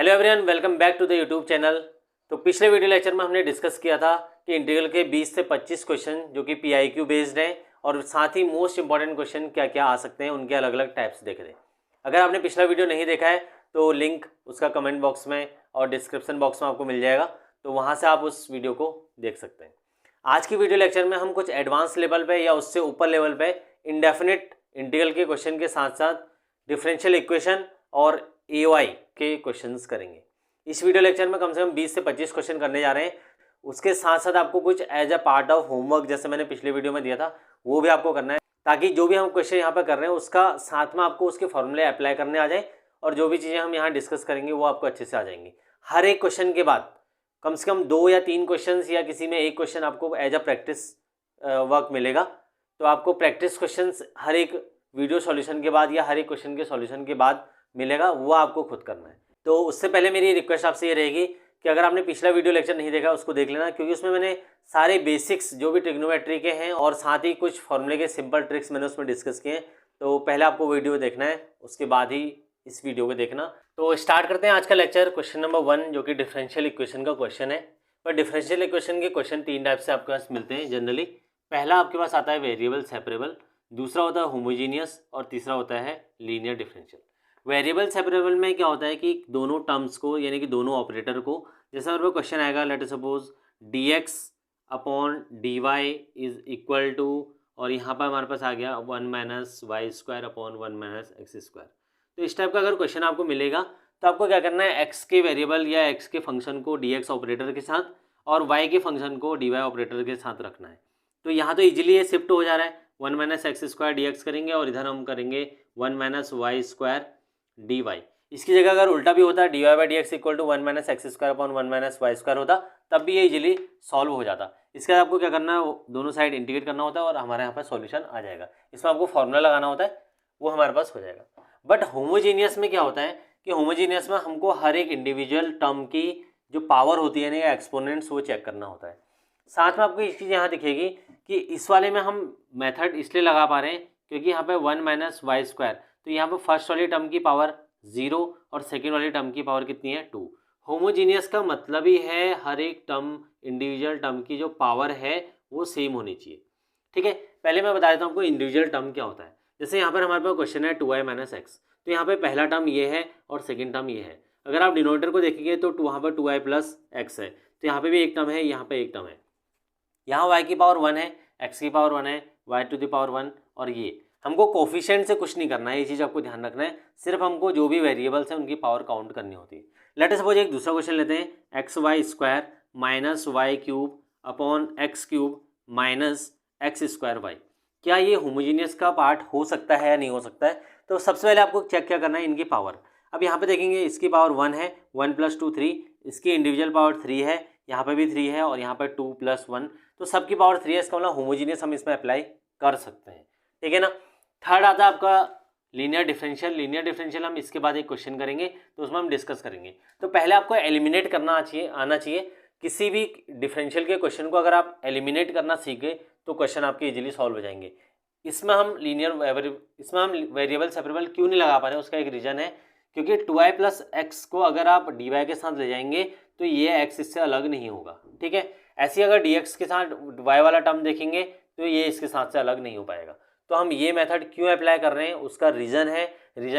Hello everyone, welcome back to the YouTube channel. तो पिछले video lecture में हमने डिस्कस किया था कि इंटीग्रल के 20 से 25 क्वेश्चन जो कि पीआईक्यू बेस्ड हैं और साथ ही मोस्ट इंपॉर्टेंट क्वेश्चन क्या क्या आ सकते हैं उनके अलग अलग टाइप्स देखे थे। अगर आपने पिछला वीडियो नहीं देखा है तो लिंक उसका कमेंट बॉक्स में और डिस्क्रिप्शन बॉक्स में आपको मिल जाएगा, तो वहाँ से आप उस वीडियो को देख सकते हैं। आज की वीडियो लेक्चर में हम कुछ एडवांस लेवल पे या उससे ऊपर लेवल पे इंडेफिनिट इंटीग्रल के क्वेश्चन के साथ साथ डिफरेंशियल इक्वेशन और एओआई के क्वेश्चंस करेंगे। इस वीडियो लेक्चर में कम से कम 20 से 25 क्वेश्चन करने जा रहे हैं। उसके साथ साथ आपको कुछ as a part of homework, जैसे मैंने पिछले वीडियो में दिया था, वो भी आपको करना है, ताकि जो भी हम क्वेश्चन यहाँ पर कर रहे हैं उसका साथ में आपको उसके फॉर्मूले अप्लाई करने आ जाए और जो भी चीज़ें हम यहाँ डिस्कस करेंगे वो आपको अच्छे से आ जाएंगी। हर एक क्वेश्चन के बाद कम से कम 2 या 3 क्वेश्चन या किसी में एक क्वेश्चन आपको एज अ प्रैक्टिस वर्क मिलेगा। तो आपको प्रैक्टिस क्वेश्चन हर एक वीडियो सॉल्यूशन के बाद या हर एक क्वेश्चन के सॉल्यूशन के बाद मिलेगा, वो आपको खुद करना है। तो उससे पहले मेरी रिक्वेस्ट आपसे ये रहेगी कि अगर आपने पिछला वीडियो लेक्चर नहीं देखा उसको देख लेना, क्योंकि उसमें मैंने सारे बेसिक्स जो भी ट्रिग्नोमेट्री के हैं और साथ ही कुछ फॉर्मूले के सिंपल ट्रिक्स मैंने उसमें डिस्कस किए हैं। तो पहले आपको वीडियो देखना है, उसके बाद ही इस वीडियो को देखना। तो स्टार्ट करते हैं आज का लेक्चर। क्वेश्चन नंबर 1 जो कि डिफरेंशियल इक्वेशन का क्वेश्चन है। पर डिफरेंशियल इक्वेशन के क्वेश्चन 3 टाइप से आपके पास मिलते हैं जनरली। पहला आपके पास आता है वेरिएबल सेपरेबल, दूसरा होता है होमोजीनियस और तीसरा होता है लीनियर डिफरेंशियल। वेरिएबल सेपरेबल में क्या होता है कि दोनों टर्म्स को यानी कि दोनों ऑपरेटर को, जैसा मेरे को क्वेश्चन आएगा let us suppose dx upon dy is equal to, और यहाँ पर हमारे पास आ गया 1 minus y square upon 1 minus x square. तो इस टाइप का अगर क्वेश्चन आपको मिलेगा तो आपको क्या करना है, x के वेरिएबल या x के फंक्शन को dx ऑपरेटर के साथ और y के फंक्शन को dy ऑपरेटर के साथ रखना है। तो यहाँ तो इजीली ये शिफ्ट हो जा रहा है, 1 minus x square d x करेंगे और इधर हम करेंगे 1 minus y square d y. इसकी जगह अगर उल्टा भी होता, d y by d x equal to 1 minus x square upon 1 minus y square होता, तब भी ये इजीली सॉल्व हो जाता। इसके बाद आपको क्या करना है, दोनों साइड इंटीग्रेट करना होता है और हमारे यहाँ पर सॉल्यूशन आ जाएगा। इसमें आपको फॉर्मूला लगाना होता है, वो हमारे पास हो जाएगा। बट होमोजीनियस में क्या होता है कि होमोजीनियस में हमको हर एक इंडिविजुअल टर्म की जो पावर होती है ना, एक्सपोनेंट्स, वो चेक करना होता है। साथ में आपको एक चीज़ यहाँ दिखेगी कि इस वाले में हम मेथड इसलिए लगा पा रहे हैं क्योंकि यहाँ पे 1 माइनस वाई स्क्वायर, तो यहाँ पे फर्स्ट वाली टर्म की पावर 0 और सेकेंड वाली टर्म की पावर कितनी है, 2। होमोजीनियस का मतलब ही है हर एक टर्म, इंडिविजुअल टर्म की जो पावर है वो सेम होनी चाहिए। ठीक है, पहले मैं बता देता हूँ आपको इंडिविजुअल टर्म क्या होता है। जैसे यहाँ पर हमारे पास क्वेश्चन है 2y माइनस एक्स, तो यहाँ पे पहला टर्म ये है और सेकेंड टर्म ये है। अगर आप डिनोमिनेटर को देखेंगे तो वहाँ पर 2y प्लस एक्स है, तो यहाँ पे भी एक टर्म है, यहाँ पे एक टर्म है। यहाँ y की पावर 1 है, x की पावर 1 है, y टू द पावर 1, और ये हमको कोफिशिएंट से कुछ नहीं करना है, ये चीज़ आपको ध्यान रखना है। सिर्फ हमको जो भी वेरिएबल्स हैं उनकी पावर काउंट करनी होती है। लेट अस सपोज एक दूसरा क्वेश्चन लेते हैं, x y square minus y cube upon x cube minus x square y. क्या ये होमोजीनियस का पार्ट हो सकता है या नहीं हो सकता है? तो सबसे पहले आपको चेक क्या करना है, इनकी पावर। अब यहाँ पे देखेंगे इसकी पावर 1 है, 1 प्लस 2 3, इसकी इंडिविजुअल पावर 3 है, यहाँ पे भी 3 है और यहाँ पर 2 प्लस 1, तो सबकी पावर 3 है। इसका मतलब होमोजीनियस हम इसमें अप्लाई कर सकते हैं। ठीक है ना। थर्ड आता है आपका लीनियर डिफरेंशियल। लीनियर डिफरेंशियल हम इसके बाद एक क्वेश्चन करेंगे तो उसमें हम डिस्कस करेंगे। तो पहले आपको एलिमिनेट करना आना चाहिए। किसी भी डिफरेंशियल के क्वेश्चन को अगर आप एलिमिनेट करना सीखे तो क्वेश्चन आपके इजीली सॉल्व हो जाएंगे। इसमें हम वेरिएबल सेपरेबल क्यों नहीं लगा पा रहे हैं, उसका एक रीज़न है क्योंकि 2y प्लस एक्स को अगर आप dy के साथ ले जाएंगे तो ये x इससे अलग नहीं होगा। ठीक है, ऐसे अगर dx के साथ y वाला टर्म देखेंगे तो ये इसके साथ से अलग नहीं हो पाएगा। तो हम ये मेथड क्यों अप्लाई कर रहे हैं, उसका रीज़न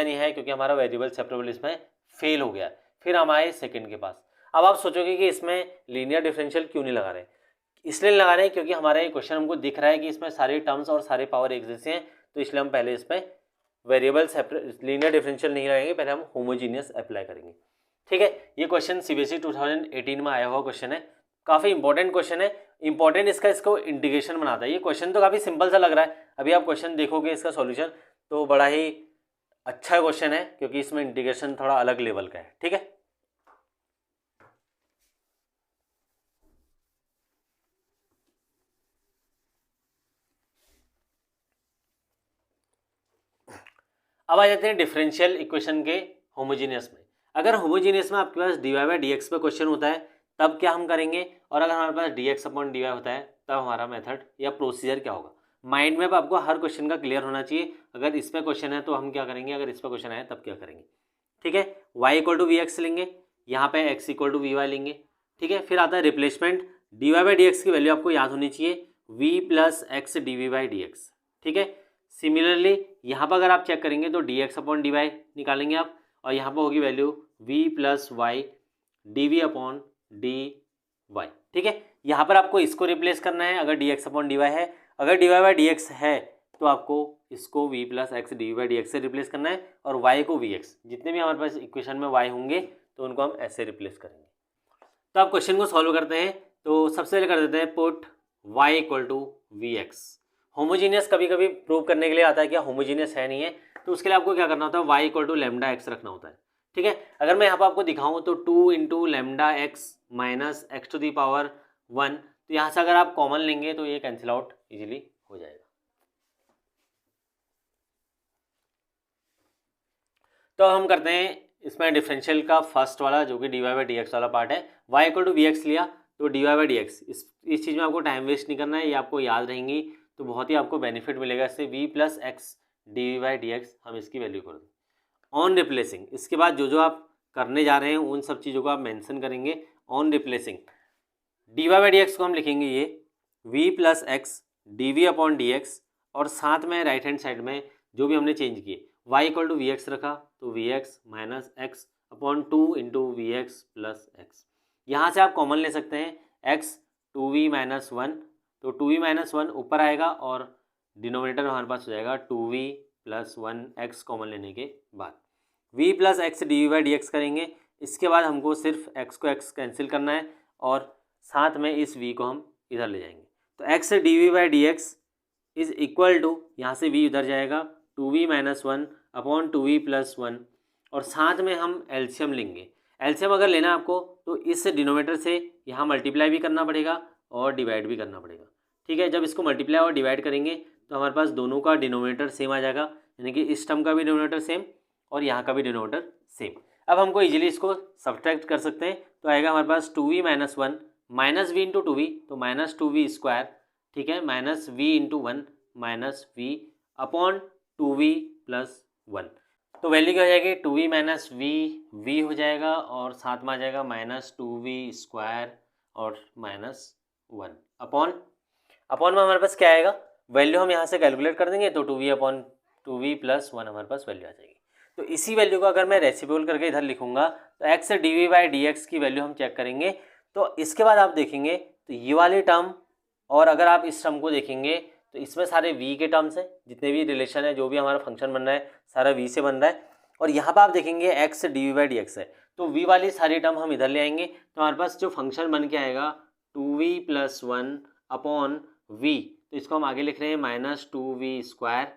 ये है क्योंकि हमारा वेरिएबल सेपरेबल इसमें फेल हो गया। फिर हम आए सेकंड के पास। अब आप सोचोगे कि इसमें लीनियर डिफरेंशियल क्यों नहीं लगा रहे, इसलिए लगा रहे हैं क्योंकि हमारा ये क्वेश्चन हमको दिख रहा है कि इसमें सारे टर्म्स और सारे पावर एक जैसे हैं, तो इसलिए हम पहले इसमें वेरिएबल लीनियर डिफरेंशियल नहीं लगाएंगे, पहले हम होमोजीनियस अप्लाई करेंगे। ठीक है, ये क्वेश्चन सीबीएसई 2018 में आया हुआ क्वेश्चन है, काफ़ी इंपॉर्टेंट क्वेश्चन है। इंपॉर्टेंट इसको इंटीग्रेशन बनाता है। ये क्वेश्चन तो काफ़ी सिंपल सा लग रहा है, अभी आप क्वेश्चन देखोगे इसका सॉल्यूशन तो बड़ा ही अच्छा क्वेश्चन है क्योंकि इसमें इंटीग्रेशन थोड़ा अलग लेवल का है। ठीक है, अब आ जाते हैं डिफरेंशियल इक्वेशन के होमोजीनियस में। अगर होमोजीनियस में आपके पास dy बाई डी एक्स पे क्वेश्चन होता है तब क्या हम करेंगे, और अगर हमारे पास dx अपॉन dy होता है तब हमारा मेथड या प्रोसीजर क्या होगा। माइंड में आपको हर क्वेश्चन का क्लियर होना चाहिए। अगर इस पे क्वेश्चन है तो हम क्या करेंगे, अगर इस पे क्वेश्चन आए तब क्या करेंगे। ठीक है, y equal to v x लेंगे, यहाँ पे x equal to v y लेंगे, ठीक है। फिर आता है replacement, d y by d x की वैल्यू आपको याद होनी चाहिए v plus x d v by d x, ठीक है। सिमिलरली यहाँ पर अगर आप चेक करेंगे तो d x upon d y निकालेंगे आप, और यहाँ पर होगी value v plus y d v upon d y, ठीक है। यहाँ पर आपको इसको रिप्लेस करना है अगर d x upon d y है, अगर d y by d x है तो आपको इसको v plus x d v by d x से रिप्लेस करना है, और y को वी एक्स, जितने भी हमारे पास इक्वेशन में y होंगे तो उनको हम ऐसे रिप्लेस करेंगे। तो आप क्वेश्चन को सॉल्व करते हैं, तो सबसे पहले कर देते हैं put y equal to v x. Homogeneous कभी कभी प्रूव करने के लिए आता है कि होमोजीनियस है नहीं है, तो उसके लिए आपको क्या करना होता है, y equal to lambda x रखना होता है, ठीक है। अगर मैं यहाँ पर आपको दिखाऊँ तो 2 into lambda x minus x to the power 1, तो यहाँ से अगर आप कॉमन लेंगे तो ये कैंसिल आउट इजीली हो जाएगा। तो हम करते हैं इसमें डिफरेंशियल का फर्स्ट वाला जो कि d y by d x वाला पार्ट है। y equal to v x लिया तो d y by d x, इस चीज़ में आपको टाइम वेस्ट नहीं करना है, ये आपको याद रहेंगी तो बहुत ही आपको बेनिफिट मिलेगा इससे। v plus x d y d x हम इसकी वैल्यू कर दें ऑन रिप्लेसिंग। इसके बाद जो जो आप करने जा रहे हैं उन सब चीज़ों को आप मेंशन करेंगे on replacing. D y by d x को हम लिखेंगे ये v plus x d v upon d x, और साथ में राइट हैंड साइड में जो भी हमने चेंज किए y equal to v x रखा तो v x minus x upon 2 into v x plus x. यहाँ से आप कॉमन ले सकते हैं x 2v माइनस 1, तो 2v माइनस 1 ऊपर आएगा और डिनोमिनेटर हमारे पास हो जाएगा 2v प्लस 1x कॉमन लेने के बाद v plus x d v by d x करेंगे। इसके बाद हमको सिर्फ x को x कैंसिल करना है और साथ में इस v को हम इधर ले जाएंगे, तो x d v by d x is equal to, यहाँ से v उधर जाएगा 2v minus 1 upon 2v plus 1, और साथ में हम एलसीएम लेंगे। एलसीएम अगर लेना आपको तो इस डिनोमिनेटर से यहाँ मल्टीप्लाई भी करना पड़ेगा और डिवाइड भी करना पड़ेगा, ठीक है। जब इसको मल्टीप्लाई और डिवाइड करेंगे तो हमारे पास दोनों का डिनोमिनेटर सेम आ जाएगा, यानी कि इस टर्म का भी डिनोमिनेटर सेम और यहाँ का भी डिनोमिनेटर सेम। अब हमको इजीली इसको सब्ट्रैक्ट कर सकते हैं, तो आएगा हमारे पास 2v minus 1 minus v into 2v, तो माइनस 2v स्क्वायर, ठीक है, minus v into 1 minus v upon 2v plus 1। तो वैल्यू क्या हो जाएगी, 2v माइनस v हो जाएगा और साथ में आ जाएगा माइनस 2v स्क्वायर और माइनस 1 अपॉन में हमारे पास क्या आएगा, वैल्यू हम यहाँ से कैलकुलेट कर देंगे तो 2v अपॉन 2v प्लस 1 हमारे पास वैल्यू आ जाएगी। तो इसी वैल्यू को अगर मैं रेसिप्रोकल करके इधर लिखूंगा तो x d v by d x की वैल्यू हम चेक करेंगे। तो इसके बाद आप देखेंगे तो ये वाली टर्म, और अगर आप इस टर्म को देखेंगे तो इसमें सारे v के टर्म्स हैं, जितने भी रिलेशन है, जो भी हमारा फंक्शन बन रहा है सारा v से बन रहा है। और यहाँ पर आप देखेंगे x d v by d x है, तो v वाली सारी टर्म हम इधर ले आएंगे, तो हमारे पास जो फंक्शन बन के आएगा 2v प्लस 1 अपॉन v, तो इसको हम आगे लिख रहे हैं माइनस 2v स्क्वायर,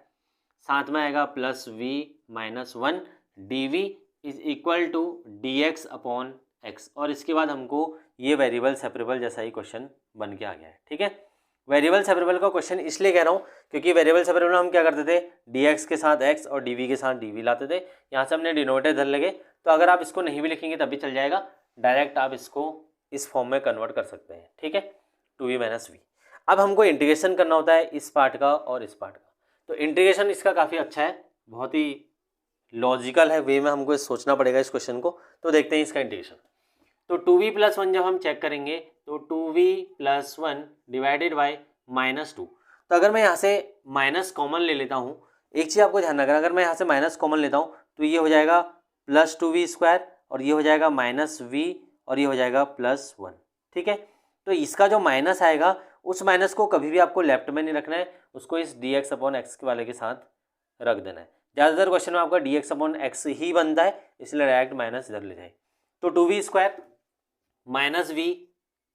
साथ में आएगा plus v minus 1 dv is equal to dx upon x। और इसके बाद हमको ये वेरिएबल सेपरेबल जैसा ही क्वेश्चन बन के आ गया है, ठीक है। वेरिएबल सेपरेबल का क्वेश्चन इसलिए कह रहा हूँ क्योंकि वेरिएबल सेपरेबल हम क्या करते थे, dx के साथ x और dv के साथ dv लाते थे। यहाँ से हमने डिनोमिनेटर इधर लगे, तो अगर आप इसको नहीं भी लिखेंगे तब भी चल जाएगा, डायरेक्ट आप इसको इस फॉर्म में कन्वर्ट कर सकते हैं, ठीक है, 2v माइनस v। अब हमको इंटीग्रेशन करना होता है इस पार्ट का और इस पार्ट का, तो इंटीग्रेशन इसका काफ़ी अच्छा है, बहुत ही लॉजिकल है वे में हमको सोचना पड़ेगा इस क्वेश्चन को। तो देखते हैं इसका इंटीग्रेशन। तो 2v प्लस 1 जब हम चेक करेंगे तो 2v plus 1 divided by minus 2। तो अगर मैं यहाँ से माइनस कॉमन ले लेता हूँ, एक चीज़ आपको ध्यान रखना, अगर मैं यहाँ से माइनस कॉमन लेता हूँ तो ये हो जाएगा प्लस 2v स्क्वायर और ये हो जाएगा माइनस v और ये हो जाएगा प्लस 1, ठीक है। तो इसका जो माइनस आएगा उस माइनस को कभी भी आपको लेफ्ट में नहीं रखना है, उसको इस dx अपॉन एक्स के वाले के साथ रख देना है। ज़्यादातर क्वेश्चन में आपका dx अपॉन एक्स ही बनता है, इसलिए डायरेक्ट माइनस इधर ले जाए। तो 2v square minus v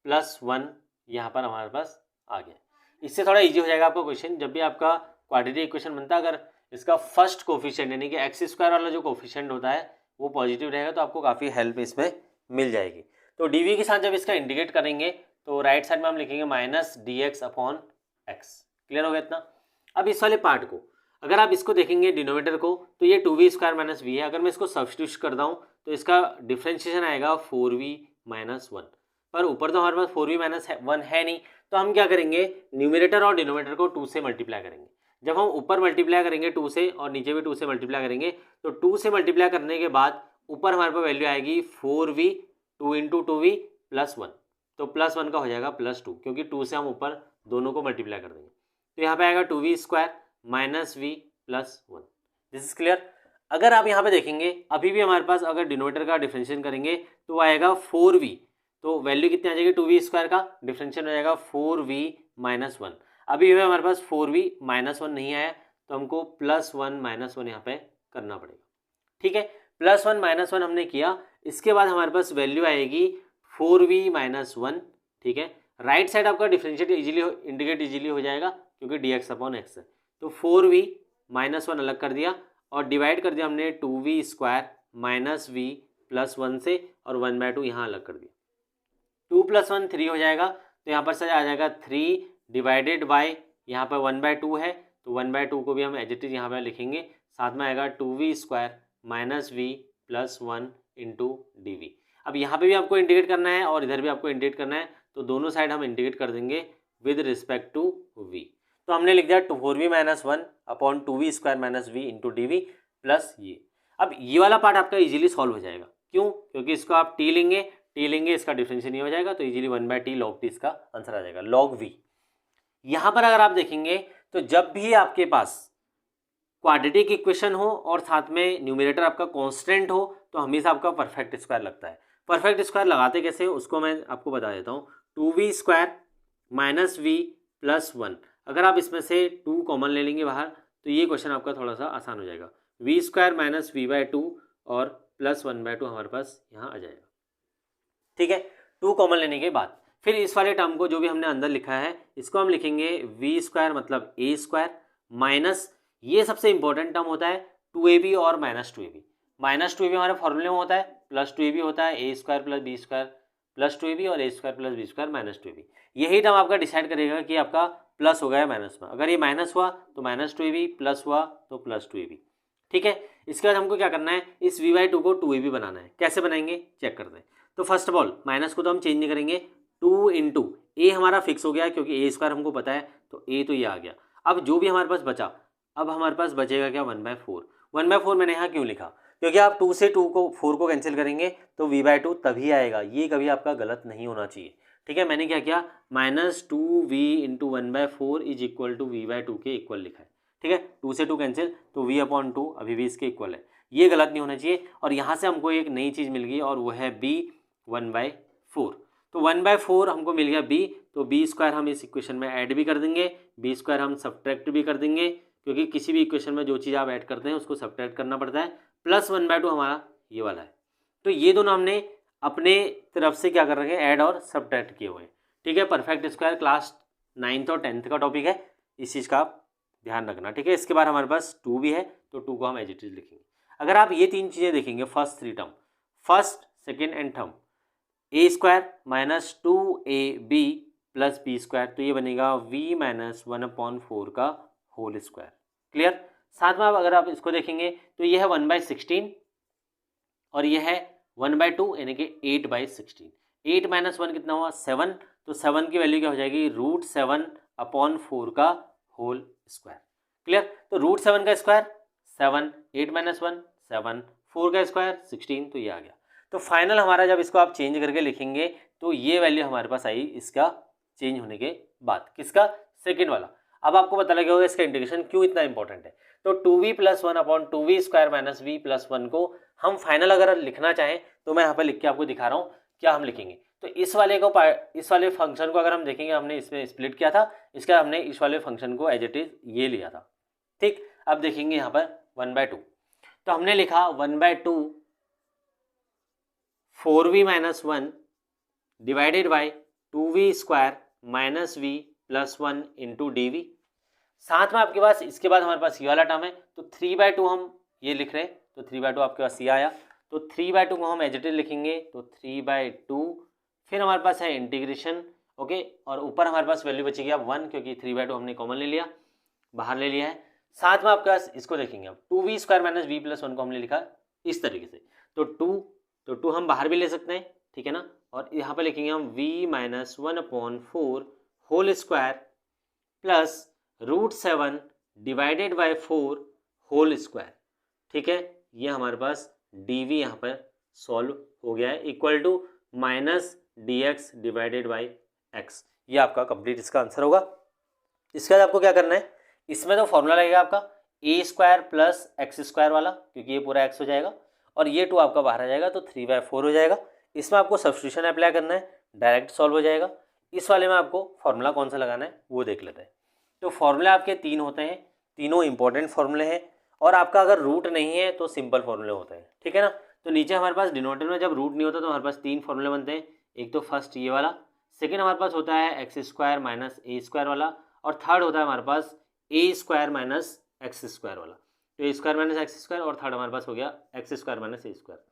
plus 1 यहाँ पर हमारे पास आ गया। इससे थोड़ा इजी हो जाएगा आपका क्वेश्चन। जब भी आपका क्वाड्रेटिक इक्वेशन बनता है, अगर इसका फर्स्ट कोफिशिएंट यानी कि एक्स स्क्वायर वाला जो कोफिशिएंट होता है वो पॉजिटिव रहेगा तो आपको काफ़ी हेल्प इसमें मिल जाएगी। तो dv के साथ जब इसका इंटीग्रेट करेंगे तो राइट साइड में हम लिखेंगे minus dx upon x. Clear हो गया इतना। अब इस वाले पार्ट को अगर आप इसको देखेंगे डिनोमिनेटर को, तो ये 2v स्क्वायर माइनस v है। अगर मैं इसको सब्स्टिट्यूट करता हूँ तो इसका डिफ्रेंशिएशन आएगा 4v माइनस 1, पर ऊपर तो हमारे पास 4v माइनस 1 है नहीं, तो हम क्या करेंगे, न्यूमरेटर और डिनोमिनेटर को 2 से मल्टीप्लाई करेंगे। जब हम ऊपर मल्टीप्लाई करेंगे 2 से और नीचे भी 2 से मल्टीप्लाई करेंगे, तो 2 से मल्टीप्लाई करने के बाद ऊपर हमारे पास वैल्यू आएगी 4v 2 इंटू 2v प्लस 1, तो प्लस 1 का हो जाएगा प्लस 2, क्योंकि 2 से हम ऊपर दोनों को मल्टीप्लाई कर देंगे। तो यहाँ पे आएगा 2v square minus v plus 1। This is clear. अगर आप यहाँ पे देखेंगे अभी भी हमारे पास अगर डिनोमिनेटर का डिफरेंशिएशन करेंगे तो आएगा 4v, तो वैल्यू कितनी आ जाएगी 2v स्क्वायर का डिफरेंशिएशन हो जाएगा 4v माइनस 1। अभी भी हमारे पास 4v माइनस 1 नहीं आया, तो हमको प्लस 1 माइनस 1 यहाँ पे करना पड़ेगा। ठीक है, प्लस 1 माइनस 1 हमने किया, इसके बाद हमारे पास वैल्यू आएगी 4v माइनस 1। ठीक है, राइट साइड आपका डिफरेंशिएट इजीली इंटीग्रेट इजीली हो जाएगा क्योंकि dx अपॉन x है। तो 4v माइनस 1 अलग कर दिया और डिवाइड कर दिया हमने 2v square minus v plus 1 से, और 1/2 यहाँ अलग कर दिया। 2 + 1 3 हो जाएगा, तो यहाँ पर से आ जाएगा 3 डिवाइडेड बाय यहाँ पर 1/2 है, तो 1/2 को भी हम एज इट इज यहाँ पर लिखेंगे। साथ में आएगा 2v square minus v plus 1 into D. अब यहाँ पे भी आपको इंटीग्रेट करना है और इधर भी आपको इंटीग्रेट करना है, तो दोनों साइड हम इंटीग्रेट कर देंगे विद रिस्पेक्ट टू v। तो हमने लिख दिया 4v minus 1 upon 2v square minus v into D plus ये। अब ये वाला पार्ट आपका इजीली सॉल्व हो जाएगा, क्यों? क्योंकि इसको आप t लेंगे इसका डिफरेंशियल नहीं हो जाएगा, तो इजीली 1/t log t इसका आंसर आ जाएगा log v। यहाँ पर अगर आप देखेंगे तो जब भी आपके पास क्वाड्रेटिक इक्वेशन हो और साथ में न्यूमरेटर आपका कांस्टेंट हो, तो हमेशा आपका परफेक्ट स्क्वायर लगता है। परफेक्ट स्क्वायर लगाते कैसे उसको मैं आपको बता देता हूँ। 2v square minus v plus 1, अगर आप इसमें से 2 कॉमन ले लेंगे बाहर, तो ये क्वेश्चन आपका थोड़ा सा आसान हो जाएगा। v स्क्वायर माइनस v/2 और प्लस 1/2 हमारे पास यहाँ आ जाएगा। ठीक है, 2 कॉमन लेने के बाद फिर इस वाले टर्म को जो भी हमने अंदर लिखा है इसको हम लिखेंगे v स्क्वायर मतलब a स्क्वायर माइनस, ये सबसे इंपॉर्टेंट टर्म होता है 2ab और माइनस 2ab। माइनस 2ab हमारे फॉर्मूले में होता है, प्लस 2ab होता है a square plus b square plus 2ab और a square plus b square minus 2ab। यही टर्म आपका डिसाइड करेगा कि आपका प्लस हो गया माइनस में। अगर ये माइनस हुआ तो माइनस 2ab, प्लस हुआ तो प्लस 2ab। ठीक है, इसके बाद हमको क्या करना है, इस v/2 को 2ab बनाना है। कैसे बनाएंगे चेक करते हैं। तो फर्स्ट ऑफ ऑल माइनस को तो हम चेंज नहीं करेंगे, 2 इंटू ए हमारा फिक्स हो गया क्योंकि ए स्क्वायर हमको पता है, तो ए तो ये आ गया। अब जो भी हमारे पास बचा, अब हमारे पास बचेगा क्या 1/4। 1/4 मैंने यहाँ क्यों लिखा, क्योंकि आप 2 से 4 को कैंसिल करेंगे तो v/2 तभी आएगा, ये कभी आपका गलत नहीं होना चाहिए। ठीक है, मैंने क्या किया, minus 2v into 1/4 is equal to v/2 के इक्वल लिखा है। ठीक है, 2 से 2 कैंसिल तो v/2 अभी भी इसके इक्वल है, ये गलत नहीं होना चाहिए। और यहाँ से हमको एक नई चीज़ मिल गई और वो है b 1/4। तो 1/4 हमको मिल गया b, तो b स्क्वायर हम इस इक्वेशन में ऐड भी कर देंगे, b स्क्वायर हम सब्ट्रैक्ट भी कर देंगे, क्योंकि किसी भी इक्वेशन में जो चीज़ आप ऐड करते हैं उसको सब्ट्रैक्ट करना पड़ता है। प्लस 1/2 हमारा ये वाला है, तो ये दोनों हमने अपने तरफ से क्या कर रहे हैं, ऐड और सब्ट्रैक्ट किए हुए हैं। ठीक है, परफेक्ट स्क्वायर क्लास 9th और 10th का टॉपिक है, इस चीज़ का आप ध्यान रखना। ठीक है, इसके बाद हमारे पास 2 भी है, तो 2 को हम एज इट इज लिखेंगे। अगर आप ये 3 चीज़ें देखेंगे, first 3 term, first second and third, a square minus 2ab plus b square, तो ये बनेगा v माइनस 1/4 का होल स्क्वायर। क्लियर। साथ में अगर आप इसको देखेंगे तो ये है 1/16 और ये है 1/2 यानी कि 8/16। 8 माइनस 1 कितना हुआ 7, तो 7 की वैल्यू क्या हो जाएगी √7/4 का होल स्क्वायर। क्लियर। तो √7 का स्क्वायर 7, 8 माइनस 1 7, 4 का स्क्वायर 16, तो ये आ गया। तो फाइनल हमारा जब इसको आप चेंज करके लिखेंगे तो ये वैल्यू हमारे पास आई इसका चेंज होने के बाद, किसका, सेकेंड वाला। अब आपको पता लगा होगा इसका इंटीग्रेशन क्यों इतना इंपॉर्टेंट है। तो 2v plus 1 upon 2v square minus v plus 1 को हम फाइनल अगर लिखना चाहें तो मैं यहाँ पर लिख के आपको दिखा रहा हूँ क्या हम लिखेंगे। तो इस वाले फंक्शन को अगर हम देखेंगे, हमने इसमें स्प्लिट किया था, इसका हमने इस वाले फंक्शन को एज इट इज ये लिया था। ठीक, अब देखेंगे यहाँ पर 1/2, तो हमने लिखा 1/2 4v minus 1 divided by 2v square minus v plus 1 into D. साथ में आपके पास इसके बाद हमारे पास ये वाला टर्म है, तो 3/2 हम ये लिख रहे हैं, तो 3/2 आपके पास ये आया, तो 3/2 को हम एज इट इज लिखेंगे, तो 3/2 फिर हमारे पास है इंटीग्रेशन। ओके, और ऊपर हमारे पास वैल्यू बचेगी अब 1, क्योंकि 3/2 हमने कॉमन ले लिया, बाहर ले लिया है। साथ में आपके पास इसको देखेंगे, अब 2v square minus v plus 1 को हमने लिखा इस तरीके से, तो 2 हम बाहर भी ले सकते हैं, ठीक है ना। और यहाँ पे लिखेंगे हम v minus 1/4 whole square plus √7 divided by 4 whole square. ठीक है, ये हमारे पास डी यहाँ पर सॉल्व हो गया है, equal to minus d x divided by x. ये आपका कंप्लीट इसका आंसर होगा। इसके बाद आपको क्या करना है, इसमें तो फॉर्मूला लगेगा आपका ए स्क्वायर प्लस एक्स स्क्वायर वाला, क्योंकि ये पूरा एक्स हो जाएगा और ये 2 आपका बाहर आ जाएगा तो 3/4 हो जाएगा। इसमें आपको सब्स्टिट्यूशन अप्लाई करना है, डायरेक्ट सॉल्व हो जाएगा। इस वाले में आपको फॉर्मूला कौन सा लगाना है वो देख लेते हैं। तो फॉर्मूले आपके 3 होते हैं, तीनों इंपॉर्टेंट फॉर्मूले हैं और आपका अगर रूट नहीं है तो सिंपल फॉर्मूले होते हैं, ठीक है ना। तो नीचे हमारे पास डिनोमिनेटर में जब रूट नहीं होता तो हमारे पास 3 फॉर्मूले बनते हैं। एक तो फर्स्ट ये वाला, सेकेंड हमारे पास होता है x square minus a square वाला, और थर्ड होता है हमारे पास ए स्क्वायर माइनस एक्स स्क्वायर वाला। तो ए स्क्वायर माइनस एक्स स्क्वायर और थर्ड हमारे पास हो गया x square minus a square.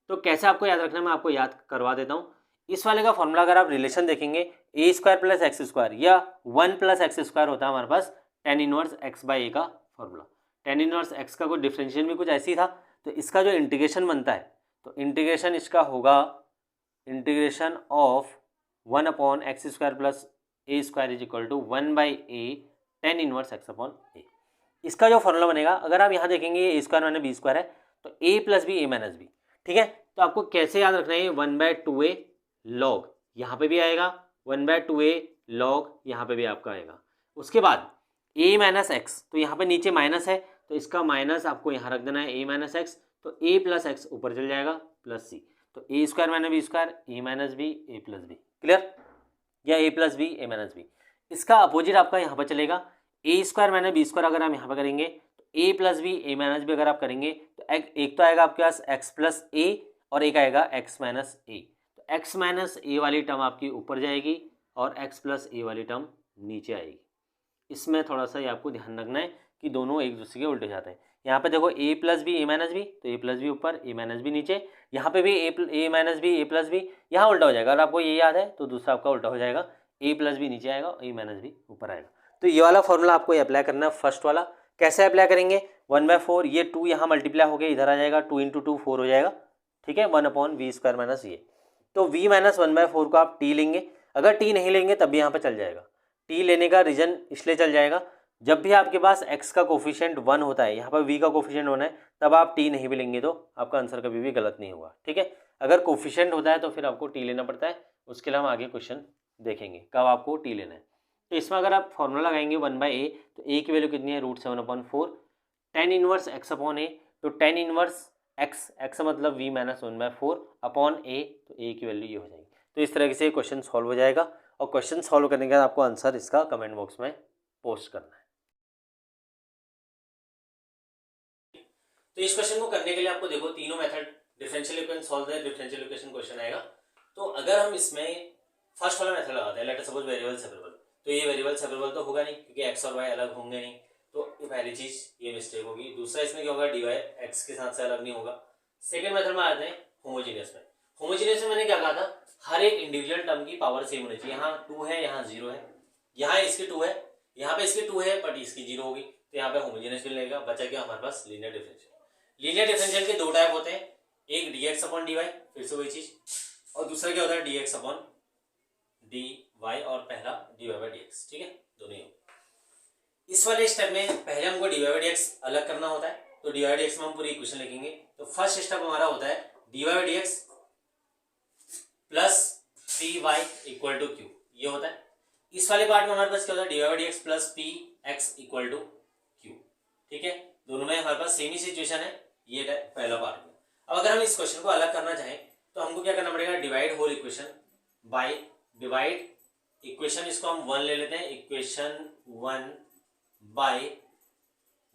तो कैसे आपको याद रखना है मैं आपको याद करवा देता हूँ। इस वाले का फॉर्मूला अगर आप रिलेशन देखेंगे a square plus x square या 1 प्लस एक्स स्क्वायर होता है हमारे पास tan इनवर्स एक्स बाई ए का फॉर्मूला। tan इनवर्स एक्स का कोई डिफरेंशियल भी कुछ ऐसी था, तो इसका जो इंटीग्रेशन बनता है तो इंटीग्रेशन इसका होगा integration of 1 upon x square plus a square is equal to 1 by a tan inverse x upon a. इसका जो फॉर्मूला बनेगा अगर आप यहाँ देखेंगे a square minus b square है तो a plus b a minus b, ठीक है। तो आपको कैसे याद रखना है, 1/2a लॉग यहाँ पे भी आएगा, 1/2a लॉग यहाँ पे भी आपका आएगा। उसके बाद a माइनस एक्स, तो यहाँ पे नीचे माइनस है तो इसका माइनस आपको यहाँ रख देना है a माइनस एक्स, तो a प्लस एक्स ऊपर चल जाएगा प्लस सी, तो ए स्क्वायर माइनस बी स्क्वायर ए माइनस बी ए प्लस बी, क्लियर, या ए plus b a minus B. इसका अपोजिट आपका यहाँ पर चलेगा ए स्क्वायर माइनस बी स्क्वायर, अगर हम यहाँ पर करेंगे तो a plus b a minus B अगर आप करेंगे तो एक तो आएगा आपके पास एक्स प्लस ए और एक आएगा एक्स माइनस ए। तो एक्स माइनस ए वाली टर्म आपकी ऊपर जाएगी और एक्स प्लस ए वाली टर्म नीचे आएगी। इसमें थोड़ा सा ये आपको ध्यान रखना है कि दोनों एक दूसरे के उल्टे जाते हैं। यहाँ पे देखो ए plus b a minus B, तो ए प्लस बी ऊपर ए माइनस बी नीचे, यहाँ पे भी ए माइनस बी ए प्लस बी, यहाँ उल्टा हो जाएगा। अगर आपको ये याद है तो दूसरा आपका उल्टा हो जाएगा, ए प्लस बी नीचे आएगा ए माइनस बी ऊपर आएगा। तो ये वाला फॉर्मूला आपको अप्लाई करना है फर्स्ट वाला। कैसे अप्लाई करेंगे, 1/4 ये 2 यहाँ मल्टीप्लाई हो गया इधर आ जाएगा, 2 × 2 4 हो जाएगा, ठीक है, 1 अपॉन वी स्क्वायर माइनस ये। तो v माइनस 1/4 को आप t लेंगे, अगर t नहीं लेंगे तब भी यहाँ पर चल जाएगा। t लेने का रीजन इसलिए चल जाएगा जब भी आपके पास x का कोफिशिएंट 1 होता है, यहाँ पर v का कोफिशिएंट 1 है, तब आप t नहीं भी लेंगे तो आपका आंसर कभी भी गलत नहीं होगा, ठीक है। अगर कोफिशिएंट होता है तो फिर आपको t लेना पड़ता है, उसके लिए हम आगे क्वेश्चन देखेंगे कब आपको t लेना है। तो इसमें अगर आप फॉर्मूला लगाएंगे 1/a, तो a की वैल्यू कितनी है, √7/4, tan inverse x upon a, तो tan इनवर्स x मतलब v माइनस 1/4 अपॉन a, तो a की वैल्यू ये हो जाएगी। तो इस तरह से क्वेश्चन सॉल्व हो जाएगा और क्वेश्चन सॉल्व करने के बाद आपको आंसर इसका कमेंट बॉक्स में पोस्ट करना है। तो इस क्वेश्चन को करने के लिए आपको देखो तीनों method, differential equation solve the differential equation question आएगा। तो अगर हम इसमें फर्स्ट वाला मेथड लगाते हैं, late us suppose variable separable, तो ये वेरिएबल सेपरेबल तो होगा नहीं क्योंकि x और y अलग होंगे नहीं, तो पहली चीज ये मिस्टेक होगी। दूसरा इसमें क्या होगा, dy x के साथ से अलग नहीं होगा। सेकंड मेथड में आते हैं होमोजेनियस में। होमोजेनियस में मैंने क्या कहा था, हर एक इंडिविजुअल टर्म की पावर सेम होनी चाहिए। यहाँ 2 है, यहाँ 0 है, यहाँ इसकी 2 है, यहाँ पे इसकी 2 है बट इसकी 0 होगी, तो यहाँ पे होमोजेनियस मिलेगा। बचा क्या हमारे पास, लीनियर डिफरेंशियल। लीनियर डिफरेंशियल के 2 टाइप होते हैं, एक dx अपॉन dy, फिर से वही चीज, और दूसरा क्या होता है dx अपॉन dy और पहला dy/dx, ठीक है, दोनों ही। इस वाले स्टेप में पहले हमको dy/dx अलग करना होता है, तो dy/dx में हम पूरी इक्वेशन लिखेंगे। तो फर्स्ट स्टेप हमारा होता है dy/dx plus py equal to q, ये होता है। इस वाले पार्ट में हमारे पास क्या होता है, dy/dx plus px equal to q, ठीक है, दोनों में हमारे पास सेम ही सिचुएशन है, ये पहला पार्ट में। अब अगर हम इस क्वेश्चन को अलग करना चाहें तो हमको क्या करना पड़ेगा, divide whole equation by divide equation, इसको हम 1 ले लेते हैं, equation 1 by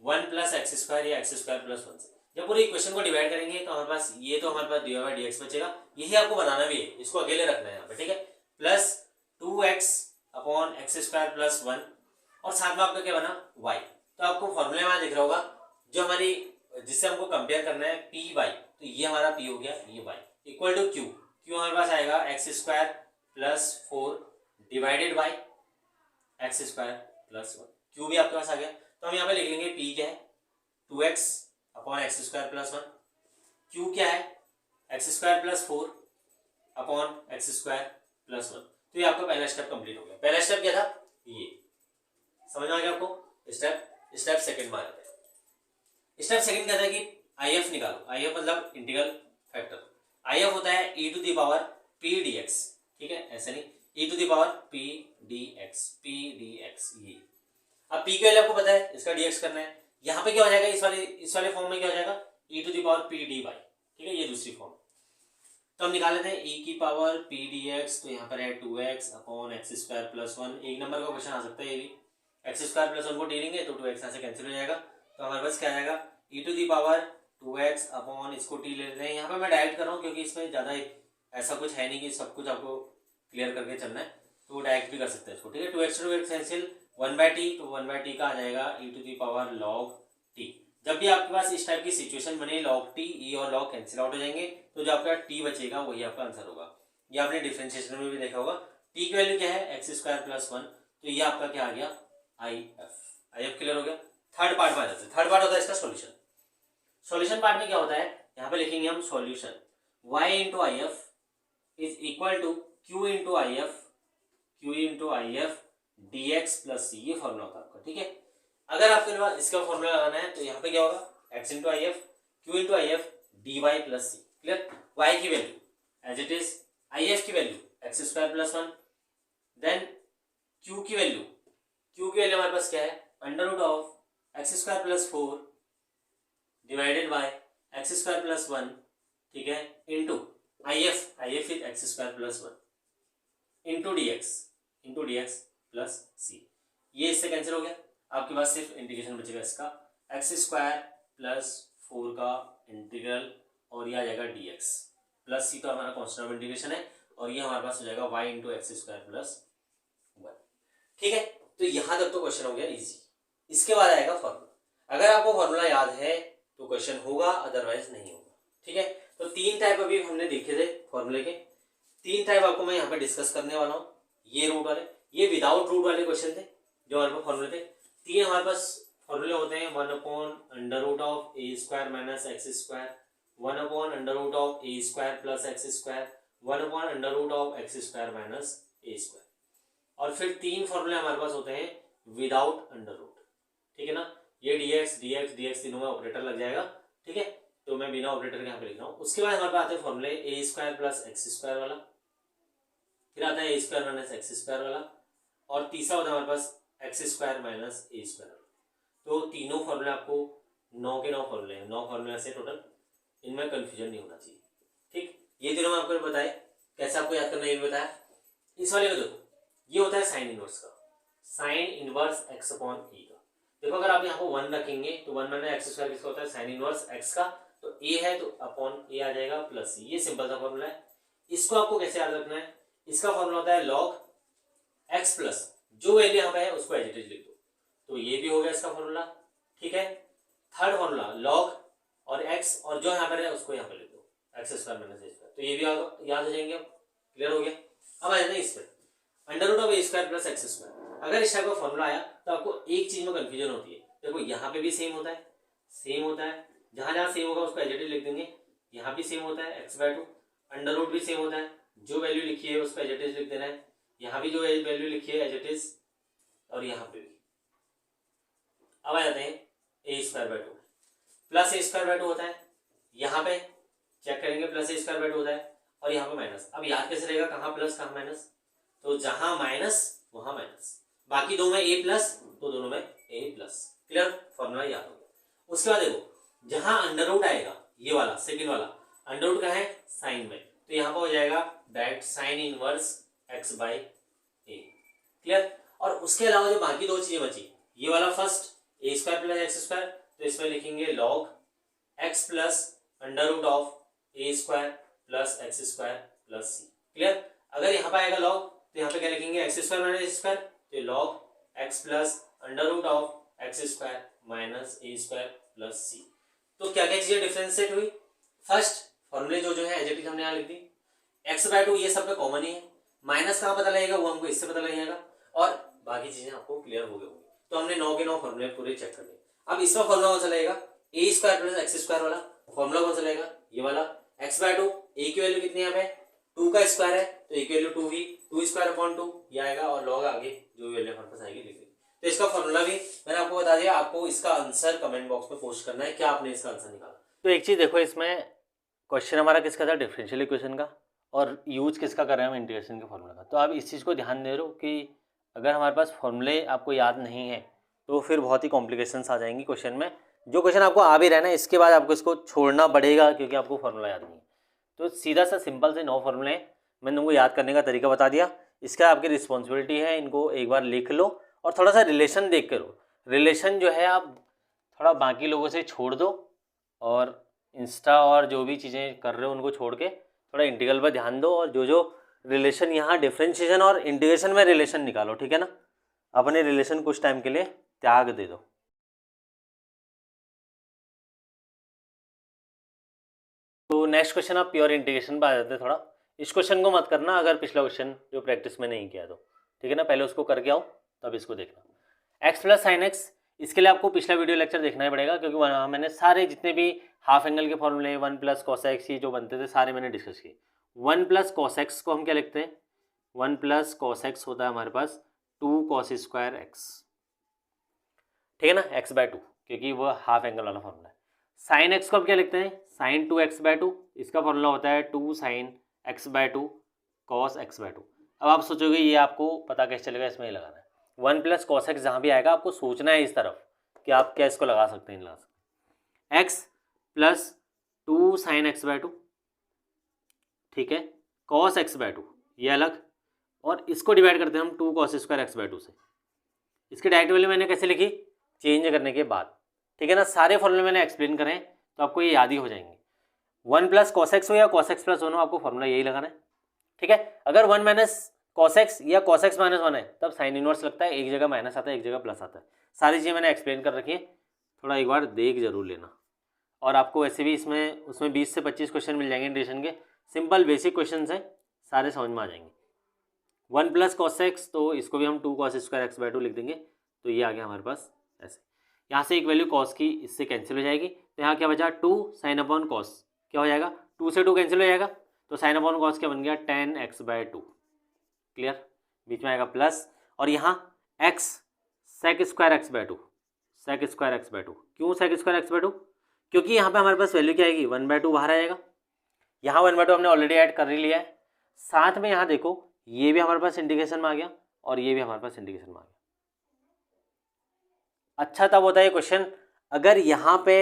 1 plus x square या एक्स स्क्वायर प्लस 1 से। जब पूरी इक्वेशन को डिवाइड करेंगे तो हमारे पास ये, तो हमारे पास dy/dx बचेगा, यही आपको बनाना भी है, इसको अकेले रखना है यहाँ पे, ठीक है, plus 2x upon x square plus 1, और साथ में आपका क्या बना y। तो आपको फॉर्मूले में दिख रहा होगा जो हमारी, जिससे हमको कंपेयर करना है py, तो ये हमारा p हो गया, ये y इक्वल टू q हमारे पास आएगा x square plus 4 divided by x square plus 1, Q भी आपके पास आ गया। तो हम यहाँ पे लिख लेंगे p क्या है, 2x upon x square plus 1, q क्या है, x square plus 4 upon x square plus 1। तो ये आपका पहला स्टेप कंप्लीट हो गया। पहला स्टेप क्या था, ये समझ में आ गया आपको। स्टेप सेकंड में आ जाता है। स्टेप सेकंड क्या था कि आई एफ निकालो, आई एफ मतलब इंटीग्रल फैक्टर, आई एफ होता है e to the power p d x, ठीक है, ऐसे नहीं, e to the power p d x, p d x ये। अब पी की वैल्यू आपको पता है, इसका डीएक्स करना है, यहाँ पे क्या हो जाएगा, इस वाले फॉर्म में क्या हो जाएगा, e to the power p d y, ठीक है, ये दूसरी फॉर्म। तो हम निकाल लेते हैं ई की पावर पी डी एक्स, तो यहाँ पर है 2x upon x square plus 1, एक नंबर का क्वेश्चन आ सकता है ये भी, एक्स स्क्वायर प्लस 1 को डी लेंगे तो 2x यहाँ से कैंसिल हो जाएगा, तो हमारे पास क्या आ जाएगा, e to the power 2x upon इसको टी ले लेते हैं, यहाँ पे मैं डायरेक्ट कर रहा हूँ क्योंकि इसमें ज़्यादा ऐसा कुछ है नहीं कि सब कुछ आपको क्लियर करके चलना है, तो डायरेक्ट भी कर सकते हैं इसको, ठीक है, 2x to 2x cancel, 1/t, तो 1/t का आ जाएगा e to the power log t। जब भी आपके पास इस टाइप की सिचुएशन बने log t, e और log कैंसिल आउट हो जाएंगे, तो जो आपका t बचेगा वही आपका आंसर होगा। ये आपने डिफरेंशिएशन में भी देखा होगा, t की वैल्यू क्या है एक्स स्क्वायर प्लस 1, तो ये आपका क्या आ गया आई एफ क्लियर हो गया। थर्ड पार्ट में आ जाते हैं, थर्ड पार्ट होता है इसका सॉल्यूशन। सॉल्यूशन पार्ट में क्या होता है, यहाँ पे लिखेंगे हम solution y into I F is equal to q into I F d x plus c, ये फॉर्मूला होता है आपका, ठीक है। अगर आपके पास इसका फॉर्मूला लगाना है तो यहाँ पे क्या होगा, x into I F, q into I F d y plus c, clear. y की value as it is, I F की value x square plus 1, then q की वैल्यू हमारे पास क्या है, under root of x square plus 4 divided by x square plus 1, ठीक है, into I F is x square plus 1 into d x plus c, ये इससे कैंसिल हो गया, आपके पास सिर्फ इंटीग्रेशन बचेगा इसका, एक्स स्क्वायर प्लस 4 का इंटीग्रल और ये आ जाएगा डी एक्स प्लस सी, तो हमारा कॉन्स्टेंट ऑफ इंटीग्रेशन है, और ये हमारे पास हो जाएगा y into x square plus 1, ठीक है। तो यहाँ तक तो क्वेश्चन हो गया इजी। इसके बाद आएगा फॉर्मूला, अगर आपको फॉर्मूला याद है तो क्वेश्चन होगा, अदरवाइज नहीं होगा, ठीक है। तो तीन टाइप अभी हमने देखे थे फॉर्मूले के, तीन टाइप आपको मैं यहाँ पे डिस्कस करने वाला हूँ। ये रूट वाले, ये विदाउट रूट वाले क्वेश्चन थे जो हमारे पास फॉर्मूले थे। तीन हमारे पास फॉर्मूले होते हैं, 1 upon under root of a square minus x square, 1 upon under root of a square plus x square, 1 upon under root of x square minus a square, और फिर तीन फॉर्मूले हमारे पास होते हैं विदाउट अंडर रूट, ठीक है ना। ये dx तीनों में ऑपरेटर लग जाएगा, ठीक है, तो मैं बिना ऑपरेटर के यहाँ पे लिख रहा हूँ। उसके बाद हमारे पास आते हैं फॉर्मूले ए स्क्वायर प्लस एक्स स्क्वायर वाला, फिर आता है ए स्क्वायर माइनस एक्स स्क्वायर वाला, और तीसरा होता है हमारे पास x square minus a square वाला। तो तीनों फॉर्मूले आपको 9 के 9 फॉर्मूले हैं, 9 फॉर्मूले से टोटल, इनमें कंफ्यूजन नहीं होना चाहिए, ठीक। ये तीनों मैं आपको बताए, कैसे आपको याद करना है ये भी बताया। इस वाले में देखो, ये होता है साइन इनवर्स का, साइन इनवर्स एक्स अपॉन ए का। देखो अगर आप यहाँ पर 1 रखेंगे तो 1 माइनस एक्स स्क्वायर किसका होता है, साइन इनवर्स एक्स का, तो ए है तो अपॉन ए आ जाएगा प्लस सी, ये सिंपल सा फॉर्मूला है। इसको आपको कैसे याद रखना है, इसका फॉर्मूला होता है log x प्लस जो वैल्यू यहाँ पे है उसको एज इट इज लिख दो, तो ये भी हो गया इसका फॉर्मूला, ठीक है। थर्ड फॉर्मूला log और x और जो यहाँ पर है उसको यहाँ पर लिख दो x square minus a square, तो ये भी याद हो जाएंगे, अब क्लियर हो गया। अब आ जाते हैं इस पर, under root of a square plus x square. अगर इस टाइप का फॉर्मूला आया तो आपको एक चीज में कंफ्यूजन होती है, देखो यहाँ पे भी सेम होता है, जहां जहां सेम होगा उसको एज इट इज लिख देंगे, यहाँ भी सेम होता है x/2, अंडर रूट भी सेम होता है, जो वैल्यू लिखी है उसको एज इट इज लिख देना है, यहाँ भी जो वैल्यू लिखी है एज इट इज, और यहाँ पे भी। अब आ जाते हैं a²/2 प्लस a²/2 होता है, यहाँ पे चेक करेंगे प्लस a²/2 होता है, और यहाँ पे माइनस। अब याद कैसे रहेगा कहाँ प्लस कहाँ माइनस, तो जहां माइनस वहां माइनस, बाकी दो में a प्लस तो दोनों में a प्लस, क्लियर, फॉर्मूला याद हो गया। उसके बाद देखो जहां अंडर रूट आएगा, ये वाला सेकंड वाला अंडर रूट का है साइन में, तो यहाँ पर हो जाएगा direct sine inverse x/a, clear. और उसके अलावा जो बाकी दो चीजें बची, ये वाला first a² plus x square, तो इसमें लिखेंगे log x plus under root of a² plus x square plus c, clear. अगर यहाँ पर आएगा log तो यहाँ पे क्या लिखेंगे x² माइनस a स्क्वायर, तो log x plus under root of x square minus a² plus c। तो क्या क्या चीजें डिफरेंशिएट हुई, फर्स्ट फॉर्मूले जो है एज इट इज हमने यहाँ लिख दी, x/2 ये सब में कॉमन ही है, माइनस कहाँ पता लगेगा वो हमको इससे पता लग जाएगा, और बाकी चीजें आपको क्लियर हो गई होंगी। तो हमने 9 के 9 फॉर्मूले पूरे चेक कर लिए। अब इसका फॉर्मूला कौन सा लगेगा, a² प्लस एक्स स्क्वायर वाला फॉर्मूला कौन सा लगेगा, ये वाला x/2, a की वैल्यू कितनी है यहाँ पे 2 का स्क्वायर है, तो a की वैल्यू 2 ही, 2² ये आएगा, और लॉग आगे जो वैल्यू हमारे पास आएगी लिख दी। तो इसका फॉर्मूला भी मैंने आपको बता दिया, आपको इसका आंसर कमेंट बॉक्स में पोस्ट करना है क्या आपने इसका आंसर निकाला। तो एक चीज़ देखो, इसमें क्वेश्चन हमारा किसका था, डिफरेंशियल इक्वेशन का, और यूज किसका कर रहे हैं हम, इंटीग्रेशन के फॉर्मूला का। तो आप इस चीज़ को ध्यान दे रहे हो कि अगर हमारे पास फॉर्मूले आपको याद नहीं है तो फिर बहुत ही कॉम्प्लिकेशंस आ जाएंगी क्वेश्चन में। जो क्वेश्चन आपको आ भी रहना है इसके बाद आपको इसको छोड़ना पड़ेगा क्योंकि आपको फॉर्मूला याद नहीं है। तो सीधा सा सिंपल से 9 फॉर्मूले हैं, मैंने तुमको याद करने का तरीका बता दिया। इसका आपकी रिस्पॉन्सिबिलिटी है, इनको एक बार लिख लो और थोड़ा सा रिलेशन देख करो। रिलेशन जो है आप थोड़ा बाकी लोगों से छोड़ दो और इंस्टा और जो भी चीज़ें कर रहे हो उनको छोड़ के थोड़ा इंटीग्रल पर ध्यान दो, और जो जो रिलेशन यहाँ डिफरेंशिएशन और इंटीग्रेशन में रिलेशन निकालो, ठीक है ना। अपने रिलेशन कुछ टाइम के लिए त्याग दे दो। तो नेक्स्ट क्वेश्चन आप प्योर इंटीग्रेशन पर आ जाते हैं। थोड़ा इस क्वेश्चन को मत करना अगर पिछला क्वेश्चन जो प्रैक्टिस में नहीं किया तो, ठीक है ना। पहले उसको करके आओ तब इसको देखना। x प्लस साइन एक्स, इसके लिए आपको पिछला वीडियो लेक्चर देखना ही पड़ेगा क्योंकि वहाँ मैंने सारे जितने भी हाफ एंगल के फॉर्मूले 1 प्लस कॉस एक्स ये जो बनते थे सारे मैंने डिस्कस किए। 1 प्लस कॉस एक्स को हम क्या लिखते हैं, 1 प्लस कॉस एक्स होता है हमारे पास 2 कॉस स्क्वायर एक्स, ठीक है ना, x/2, क्योंकि वो हाफ एंगल वाला फॉर्मूला है। साइन एक्स को अब क्या लिखते हैं, साइन 2x/2, इसका फॉर्मूला होता है 2 साइन x/2 कॉस x/2। अब आप सोचोगे ये आपको पता कैसे चलेगा, इसमें ही लगाना है। 1 प्लस कॉस एक्स जहाँ भी आएगा आपको सोचना है इस तरफ कि आप क्या इसको लगा सकते हैं, लगा सकते हैं। x प्लस 2 साइन x/2, ठीक है, कॉस x/2 ये अलग, और इसको डिवाइड करते हैं हम 2 कॉस स्क्वायर x/2 से। इसकी डायरेक्ट वैल्यू मैंने कैसे लिखी, चेंज करने के बाद, ठीक है ना। सारे फॉर्मूले मैंने एक्सप्लेन करें तो आपको ये याद ही हो जाएंगे। 1 प्लस कॉस एक्स हो या कॉस एक्स प्लस 1 हो, आपको फॉर्मूला यही लगाना है, ठीक है। अगर 1 माइनस कॉस एक्स या कॉस एक्स माइनस 1 है तब साइन इनवर्स लगता है, एक जगह माइनस आता है एक जगह प्लस आता है। सारी चीज़ें मैंने एक्सप्लेन कर रखी है, थोड़ा एक बार देख जरूर लेना। और आपको वैसे भी उसमें 20 से 25 क्वेश्चन मिल जाएंगे इंटीग्रेशन के, सिंपल बेसिक क्वेश्चन हैं, सारे समझ में आ जाएंगे। 1 प्लस कॉस एक्स, तो इसको भी हम 2 कॉस स्क्वायर x/2 लिख देंगे, तो ये आ गया हमारे पास ऐसे। यहाँ से एक वैल्यू कॉस की इससे कैंसिल हो जाएगी, तो यहाँ क्या बचा 2 साइन अपॉन कॉस, क्या हो जाएगा 2 से 2 कैंसिल हो जाएगा, तो साइन अपॉन कॉस क्या बन गया 10x/2, क्लियर। बीच में आएगा प्लस, और यहाँ x sec square x/2, sec square x/2। क्यों सेक स्क्वायर x/2, क्योंकि यहाँ पे हमारे पास वैल्यू क्या आएगी 1/2 बाहर आएगा। यहाँ 1/2 हमने ऑलरेडी ऐड कर ही लिया है, साथ में यहाँ देखो ये भी हमारे पास इंटीग्रेशन में आ गया और ये भी हमारे पास इंटीग्रेशन में आ गया। अच्छा तब होता है ये क्वेश्चन अगर यहाँ पे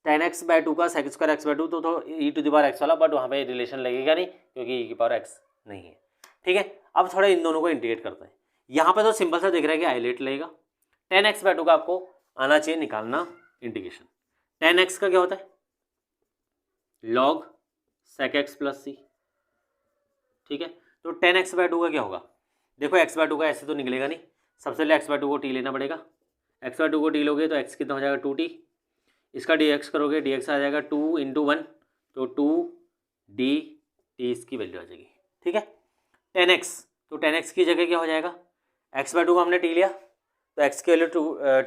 10x/2 का सेक स्क्वायर x/2 तो e⁻x वाला, बट वहाँ पे रिलेशन लगेगा नहीं क्योंकि e⁻x नहीं है, ठीक है। अब थोड़ा इन दोनों को इंटीग्रेट करते हैं। यहाँ पे तो सिंपल सा दिख रहा है कि आइलेट लगेगा। 10x/2 का आपको आना चाहिए निकालना इंटीग्रेशन। 10x का क्या होता है लॉग सेक एक्स प्लस सी, ठीक है। तो 10x/2 का क्या होगा, देखो x/2 का ऐसे तो निकलेगा नहीं, सबसे पहले x/2 को t लेना पड़ेगा। x/2 को t लोगे तो x कितना हो जाएगा 2t, इसका dx करोगे dx आ जाएगा 2 × 1, तो 2dt इसकी वैल्यू आ जाएगी, ठीक है। 10x, तो 10x की जगह क्या हो जाएगा, x/2 को हमने t लिया तो x की वैल्यू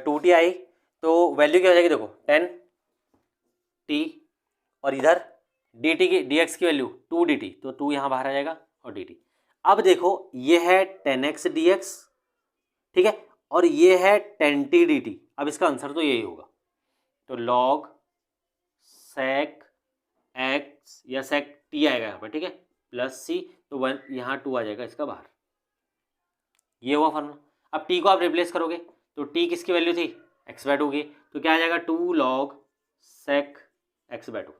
2t आई, तो वैल्यू क्या हो जाएगी देखो 10t, और इधर dt की dx की वैल्यू 2dt, तो 2 यहाँ बाहर आ जाएगा और dt। अब देखो ये है 10x dx, ठीक है, और ये है 10t dt। अब इसका आंसर तो यही होगा, तो log sec x या sec t आएगा यहाँ पर, ठीक है, प्लस c, तो 1 यहाँ 2 आ जाएगा इसका बाहर, ये हुआ फॉर्मूला। अब t को आप रिप्लेस करोगे तो t किसकी वैल्यू थी x/2 की, तो क्या आ जाएगा 2 log sec x/2,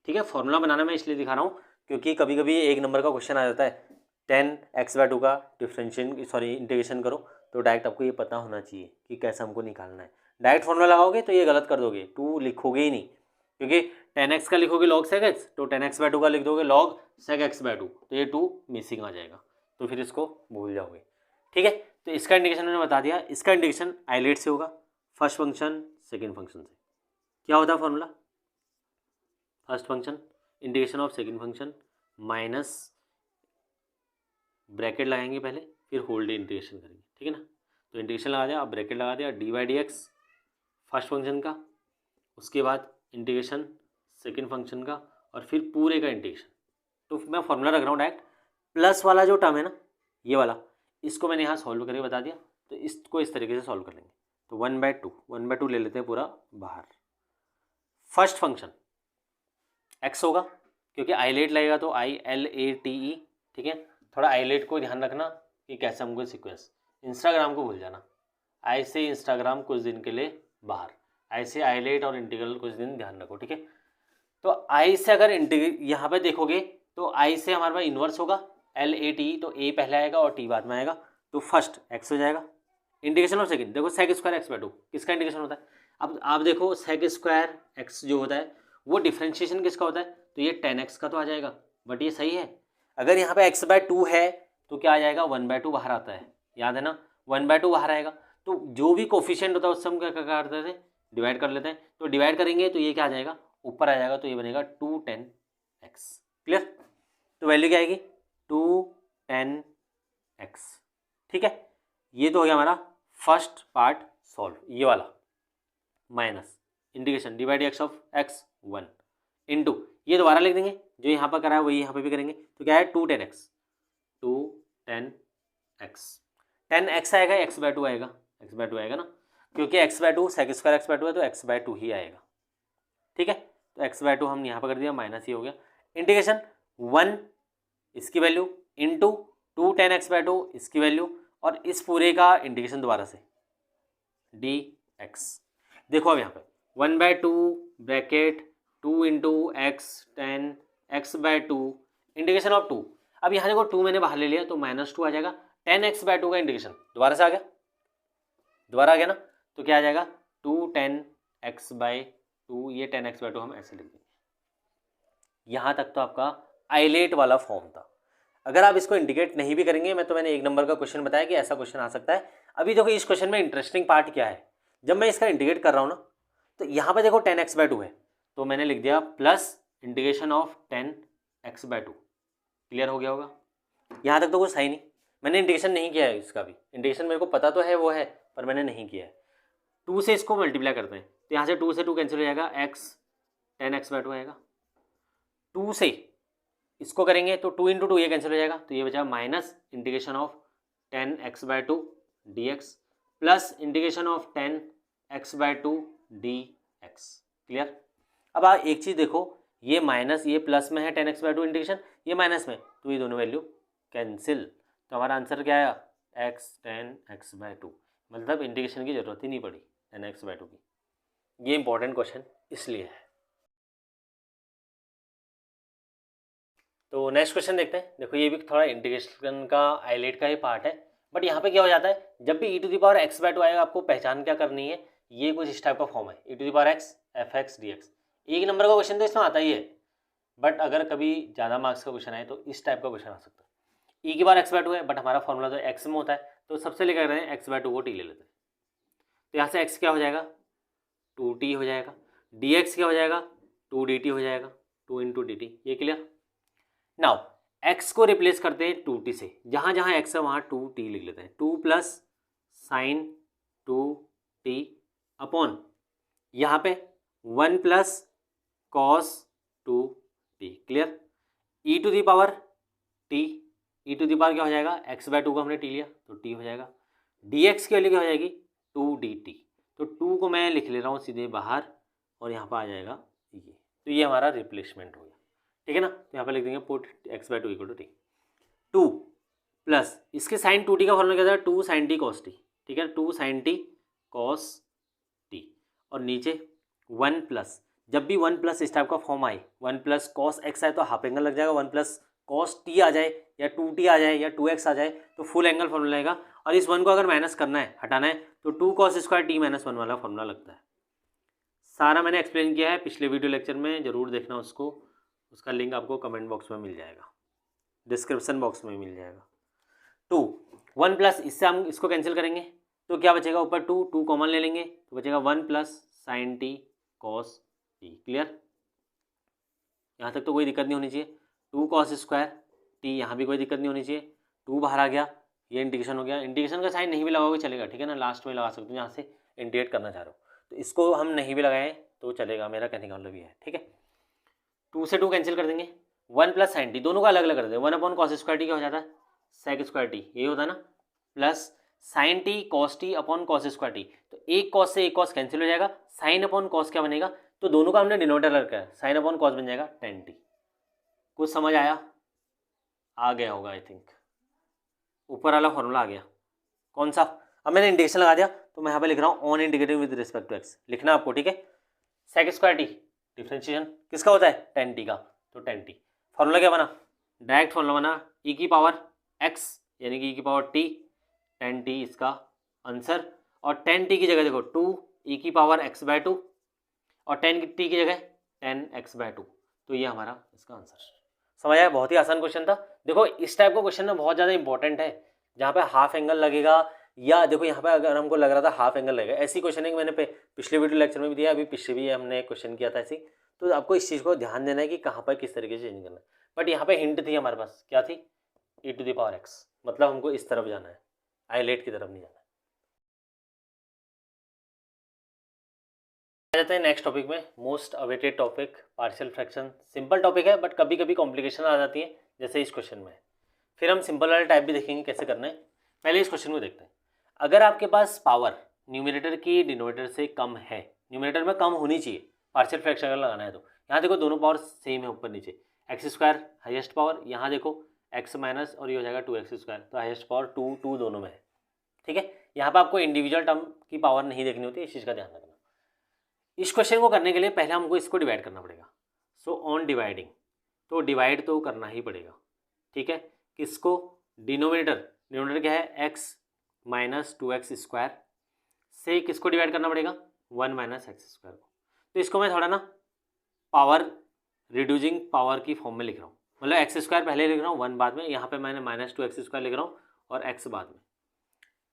ठीक है। फॉर्मूला बनाना मैं इसलिए दिखा रहा हूँ क्योंकि कभी कभी एक नंबर का क्वेश्चन आ जाता है 10x/2 का इंटीग्रेशन करो, तो डायरेक्ट आपको ये पता होना चाहिए कि कैसे हमको निकालना है। डायरेक्ट फॉर्मूला लगाओगे तो ये गलत कर दोगे, 2 लिखोगे ही नहीं, क्योंकि 10x का लिखोगे log sec x, तो 10x/2 का लिख दोगे log sec x/2, तो ये 2 मिसिंग आ जाएगा, तो फिर इसको भूल जाओगे, ठीक है। तो इसका इंटीग्रेशन मैंने बता दिया, इसका इंटीग्रेशन आइलेट से होगा, फर्स्ट फंक्शन सेकेंड फंक्शन से। क्या होता है formula, first function integration of second function minus bracket लगाएंगे पहले, फिर होल्ड इंटीग्रेशन करेंगे, ठीक है ना। तो इंटीग्रेशन लगा दिया, अब ब्रैकेट लगा दिया dy/dx फर्स्ट फंक्शन का, उसके बाद इंटीग्रेशन सेकंड फंक्शन का, और फिर पूरे का इंटीग्रेशन। तो मैं फॉर्मूला रख रहा हूँ डायरेक्ट, प्लस वाला जो टर्म है ना ये वाला, इसको मैंने यहाँ सॉल्व करके बता दिया, तो इसको इस तरीके से सॉल्व कर लेंगे। तो 1/2 ले लेते हैं पूरा बाहर। फर्स्ट फंक्शन एक्स होगा, क्योंकि आईलेट लगेगा तो ILATE, ठीक है। थोड़ा आईलेट को ध्यान रखना कि कैसे हमको सीक्वेंस। इंस्टाग्राम को भूल जाना, आई से इंस्टाग्राम कुछ दिन के लिए बाहर, आई से आईलेट और इंटीग्रल कुछ दिन ध्यान रखो, ठीक है। तो आई से अगर यहाँ पे देखोगे तो आई से हमारे पास इन्वर्स होगा LATE, तो ए पहले आएगा और टी बाद में आएगा, तो फर्स्ट एक्स हो जाएगा। इंटीग्रेशन ऑफ सेकंड, देखो sec square x by two किसका इंटीग्रेशन होता है। अब आप देखो सेक स्क्वायर एक्स जो होता है वो डिफ्रेंशिएशन किसका होता है, तो ये 10x का तो आ जाएगा, बट ये सही है। अगर यहाँ पे x बाय टू है तो क्या आ जाएगा, 1/2 बाहर आता है, याद है ना, 1/2 बाहर आएगा। तो जो भी कोफिशिएंट होता है उससे हम क्या करते थे, डिवाइड कर लेते हैं। तो डिवाइड करेंगे तो ये क्या आ जाएगा, ऊपर आ जाएगा, तो ये बनेगा 210x। क्लियर, तो वैल्यू क्या आएगी 210x, ठीक है। ये तो हो गया हमारा फर्स्ट पार्ट सॉल्व, ये वाला minus integration divide x of x 1 into, ये दोबारा लिख देंगे, जो यहाँ पर करा है वही यहाँ पे भी करेंगे, तो क्या है 210x 10x आएगा, x बाय टू आएगा, x बाय टू आएगा ना, क्योंकि x by two sec square x by two है तो x बाय टू ही आएगा, ठीक है। तो x बाय टू हम यहाँ पर कर दिया, माइनस ही हो गया। इंटीग्रेशन 1 इसकी value into 210x by two इसकी वैल्यू, और इस पूरे का इंटीग्रेशन दोबारा से dx। देखो अब यहाँ पे 1/2 bracket 2 into x 10x by two integration of 2। अब यहाँ देखो 2 मैंने बाहर ले लिया तो -2 आ जाएगा, 10x बाय टू का इंटीग्रेशन दोबारा से आ गया, दोबारा आ गया ना, तो क्या आ जाएगा 210x बाय टू, ये 10x बाय टू हम ऐसे लिख देंगे। यहाँ तक तो आपका आइलेट वाला फॉर्म था। अगर आप इसको इंडिकेट नहीं भी करेंगे, मैं तो मैंने 1 नंबर का क्वेश्चन बताया कि ऐसा क्वेश्चन आ सकता है। अभी देखो इस क्वेश्चन में इंटरेस्टिंग पार्ट क्या है, जब मैं इसका इंडिकेट कर रहा हूँ ना, तो यहाँ पे देखो 10x बाय टू है, तो मैंने लिख दिया plus integration of 10x by two. Clear हो गया होगा, यहाँ तक तो कुछ सही नहीं, मैंने इंटीग्रेशन नहीं किया है इसका भी, इंटीग्रेशन मेरे को पता तो है वो है, पर मैंने नहीं किया है। 2 से इसको मल्टीप्लाई करते हैं, तो यहाँ से 2 से 2 कैंसिल हो जाएगा, x 10x बाय टू आएगा। 2 से इसको करेंगे तो 2 इंटू 2 ये कैंसिल हो जाएगा, तो ये बचा minus integration of 10x by two dx plus integration of 10x by two dx। Clear. अब आप एक चीज़ देखो, ये माइनस ये प्लस में है 10x बाय टू इंटीग्रेशन, ये माइनस में, तो ये दोनों वैल्यू कैंसिल, तो हमारा आंसर क्या आया x 10x बाय टू, मतलब इंटीग्रेशन की जरूरत ही नहीं पड़ी 10x बाय टू की। ये इंपॉर्टेंट क्वेश्चन इसलिए है। तो नेक्स्ट क्वेश्चन देखते हैं। देखो ये भी थोड़ा इंटीग्रेशन का आइलेट का ही पार्ट है, बट यहाँ पे क्या हो जाता है, जब भी e⁻x बाय टू आएगा आपको पहचान क्या करनी है, ये कुछ इस टाइप का फॉर्म है e⁻x fx dx। 1 नंबर का क्वेश्चन तो इसमें आता ही है, बट अगर कभी ज़्यादा मार्क्स का क्वेश्चन आए तो इस टाइप का क्वेश्चन आ सकता है। e⁻x बाय टू है, बट हमारा फॉर्मूला तो x में होता है, तो सबसे लेकर रहे हैं x बाय टू को t ले लेते हैं, तो यहाँ से x क्या हो जाएगा 2t हो जाएगा, dx क्या हो जाएगा 2dt हो जाएगा, 2 इंटू dt। ये क्लियर। नाउ x को रिप्लेस करते हैं 2t से, जहाँ जहाँ x है वहाँ 2t लिख लेते हैं, 2 प्लस साइन 2t अपॉन यहाँ पे 1 plus cos 2t। Clear. e to the power t, e to the power क्या हो जाएगा, x बाय टू को हमने t लिया तो t हो जाएगा, dx की वैल्यू क्या हो जाएगी 2dt, तो 2 को मैं लिख ले रहा हूँ सीधे बाहर और यहाँ पर आ जाएगा ये, तो ये हमारा रिप्लेसमेंट हो गया, ठीक है ना। तो यहाँ पर लिख देंगे put x by two equal to t, 2 plus इसके साइन 2t का फॉर्मूला क्या था 2 साइन टी कॉस टी, ठीक है, 2 साइन टी कॉस टी, और नीचे 1 प्लस, जब भी 1 प्लस इस टाइप का फॉर्म आए, 1 प्लस कॉस एक्स आए तो हाफ एंगल लग जाएगा, 1 प्लस कॉस टी आ जाए या 2t आ जाए या 2x आ जाए तो फुल एंगल फॉर्मूला लगेगा, और इस 1 को अगर माइनस करना है हटाना है तो 2 कॉस स्क्वायर टी माइनस 1 वाला फॉर्मूला लगता है। सारा मैंने एक्सप्लेन किया है पिछले वीडियो लेक्चर में, ज़रूर देखना उसको, उसका लिंक आपको कमेंट बॉक्स में मिल जाएगा, डिस्क्रिप्शन बॉक्स में मिल जाएगा। 2 1 प्लस इससे हम इसको कैंसिल करेंगे तो क्या बचेगा, ऊपर 2 कॉमन ले लेंगे तो बचेगा 1 plus sign T cos T. Clear. यहाँ तक तो कोई दिक्कत नहीं होनी चाहिए, 2 कॉस स्क्वायर टी, यहाँ भी कोई दिक्कत नहीं होनी चाहिए, 2 बाहर आ गया, ये इंटीग्रेशन हो गया। इंटीग्रेशन का साइन नहीं भी लगाओगे चलेगा, ठीक है ना, लास्ट में लगा सकते हो जहाँ से इंटीग्रेट करना चाह रहे हो, तो इसको हम नहीं भी लगाएं तो चलेगा, मेरा कहने का मतलब ये है, ठीक है। 2 से 2 कैंसिल कर देंगे, 1 प्लस साइन टी, दोनों का अलग अलग कर देंगे, 1 अपॉन कॉस स्क्वायर टी क्या हो जाता है सेक स्क्वायर टी, यही होता है ना, plus sign T cos T upon cos square T, तो एक कॉस से एक कॉस कैंसिल हो जाएगा, साइन अपॉन कॉस क्या बनेगा तो दोनों का हमने डिनोमिनेटर रखा है, साइन अपॉन कॉस बन जाएगा tan t। कुछ समझ आया? आ गया होगा आई थिंक, ऊपर वाला फॉर्मूला आ गया। कौन सा? अब मैंने इंटीग्रेशन लगा दिया तो मैं यहाँ पे लिख रहा हूँ on integrating with respect to x, लिखना आपको, ठीक है। सेक स्क्वायर टी डिफ्रेंशिएशन किसका होता है? tan t का, तो tan t फॉर्मूला क्या बना? डायरेक्ट फॉर्मूला बना e की पावर x यानी कि e की पावर t, tan t इसका आंसर। और tan t की जगह देखो 2 e की पावर x/2 और tan t की जगह tan x/2, तो ये हमारा इसका आंसर। समझ आया? बहुत ही आसान क्वेश्चन था। देखो इस टाइप का क्वेश्चन ना बहुत ज़्यादा इंपॉर्टेंट है, जहाँ पे हाफ एंगल लगेगा, या देखो यहाँ पे अगर हमको लग रहा था हाफ एंगल लगेगा, ऐसी क्वेश्चन है कि मैंने पिछले वीडियो लेक्चर में भी दिया, अभी पिछले भी हमने क्वेश्चन किया था ऐसी। तो आपको इस चीज़ को ध्यान देना है कि कहाँ पर किस तरीके से चेंज करना है। बट यहाँ पे हिंट थी हमारे पास, क्या थी? e⁻x, मतलब हमको इस तरफ जाना है, आइलेट की तरफ नहीं जाना है। आ जाते हैं नेक्स्ट टॉपिक में, most awaited topic partial fraction. Simple topic है बट कभी कभी कॉम्प्लिकेशन आ जाती है, जैसे इस क्वेश्चन में। फिर हम सिंपल वाले टाइप भी देखेंगे कैसे करना है। पहले इस क्वेश्चन को देखते हैं। अगर आपके पास पावर न्यूमरेटर की डिनोमिनेटर से कम है, न्यूमरेटर में कम होनी चाहिए पार्शियल फ्रैक्शन अगर लगाना है, तो यहाँ देखो दोनों पावर सेम है ऊपर नीचे, x² हाईएस्ट पावर, यहाँ देखो x माइनस और ये हो जाएगा 2x², तो हाईएस्ट पावर 2 दोनों में है, ठीक है। यहाँ पर आपको इंडिविजुअल टर्म की पावर नहीं देखनी होती, इस चीज़ का ध्यान रखना। इस क्वेश्चन को करने के लिए पहले हमको इसको डिवाइड करना पड़ेगा। सो ऑन डिवाइडिंग, तो डिवाइड तो करना ही पड़ेगा, ठीक है। किसको? डिनोमिनेटर क्या है? x माइनस 2x² से किसको डिवाइड करना पड़ेगा? 1 माइनस x² को। तो इसको मैं थोड़ा ना पावर रिड्यूसिंग पावर की फॉर्म में लिख रहा हूँ, मतलब x² पहले लिख रहा हूँ 1 बाद में, यहाँ पे मैंने माइनस 2x² लिख रहा हूँ और x बाद में।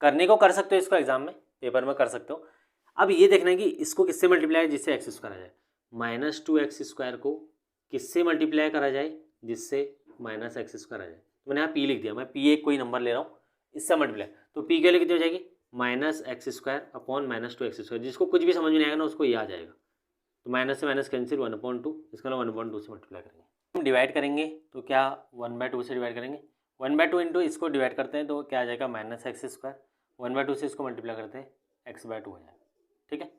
करने को कर सकते हो, इसको एग्जाम में पेपर में कर सकते हो। अब ये देखना है कि इसको किससे मल्टीप्लाई जिससे x² आ जाए, माइनस 2x² को किससे मल्टीप्लाई करा जाए जिससे माइनस x² आ जाए। तो मैंने यहाँ p लिख दिया, मैं p एक कोई नंबर ले रहा हूँ, इससे मल्टीप्लाई, तो p के लिए कितनी हो जाएगी? Minus x² upon minus 2x²। जिसको कुछ भी समझ में नहीं आएगा ना उसको ये आ जाएगा, तो माइनस से माइनस कैंसिल, 1/2, इसका 1/2 से मल्टीप्लाई करेंगे। हम डिवाइड करेंगे तो क्या 1/2 से डिवाइड करेंगे, 1/2 इंटू इसको डिवाइड करते हैं तो क्या आ जाएगा? Minus x²। 1/2 से इसको मल्टीप्लाई करते हैं, x/2 हो जाएगा, ठीक है।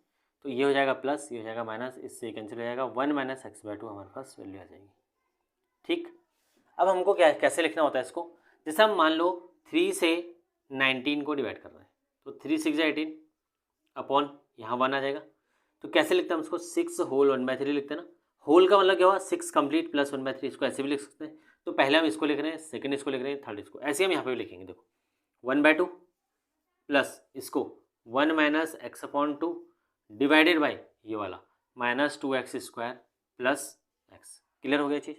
तो ये हो जाएगा प्लस, ये हो जाएगा माइनस, इससे कैंसिल हो जाएगा, 1 माइनस x/2 हमारे पास वैल्यू आ जाएगी, ठीक। अब हमको क्या कैसे लिखना होता है इसको? जैसे हम मान लो 3 से 19 को डिवाइड कर रहे हैं, तो 3 6 18 अपॉन यहाँ 1 आ जाएगा। तो कैसे लिखते हैं हम इसको? 6 होल 1/3 लिखते हैं ना। होल का मतलब क्या हुआ? 6 कंप्लीट प्लस 1/3, इसको ऐसे भी लिख सकते हैं। तो पहले हम इसको लिख रहे हैं, सेकंड इसको लिख रहे हैं, थर्ड इसको, ऐसे हम यहाँ पे भी लिखेंगे। देखो 1/2 प्लस इसको 1 माइनस x/2 डिवाइडेड बाई ये वाला minus 2x² plus x। Clear हो गया चीज़?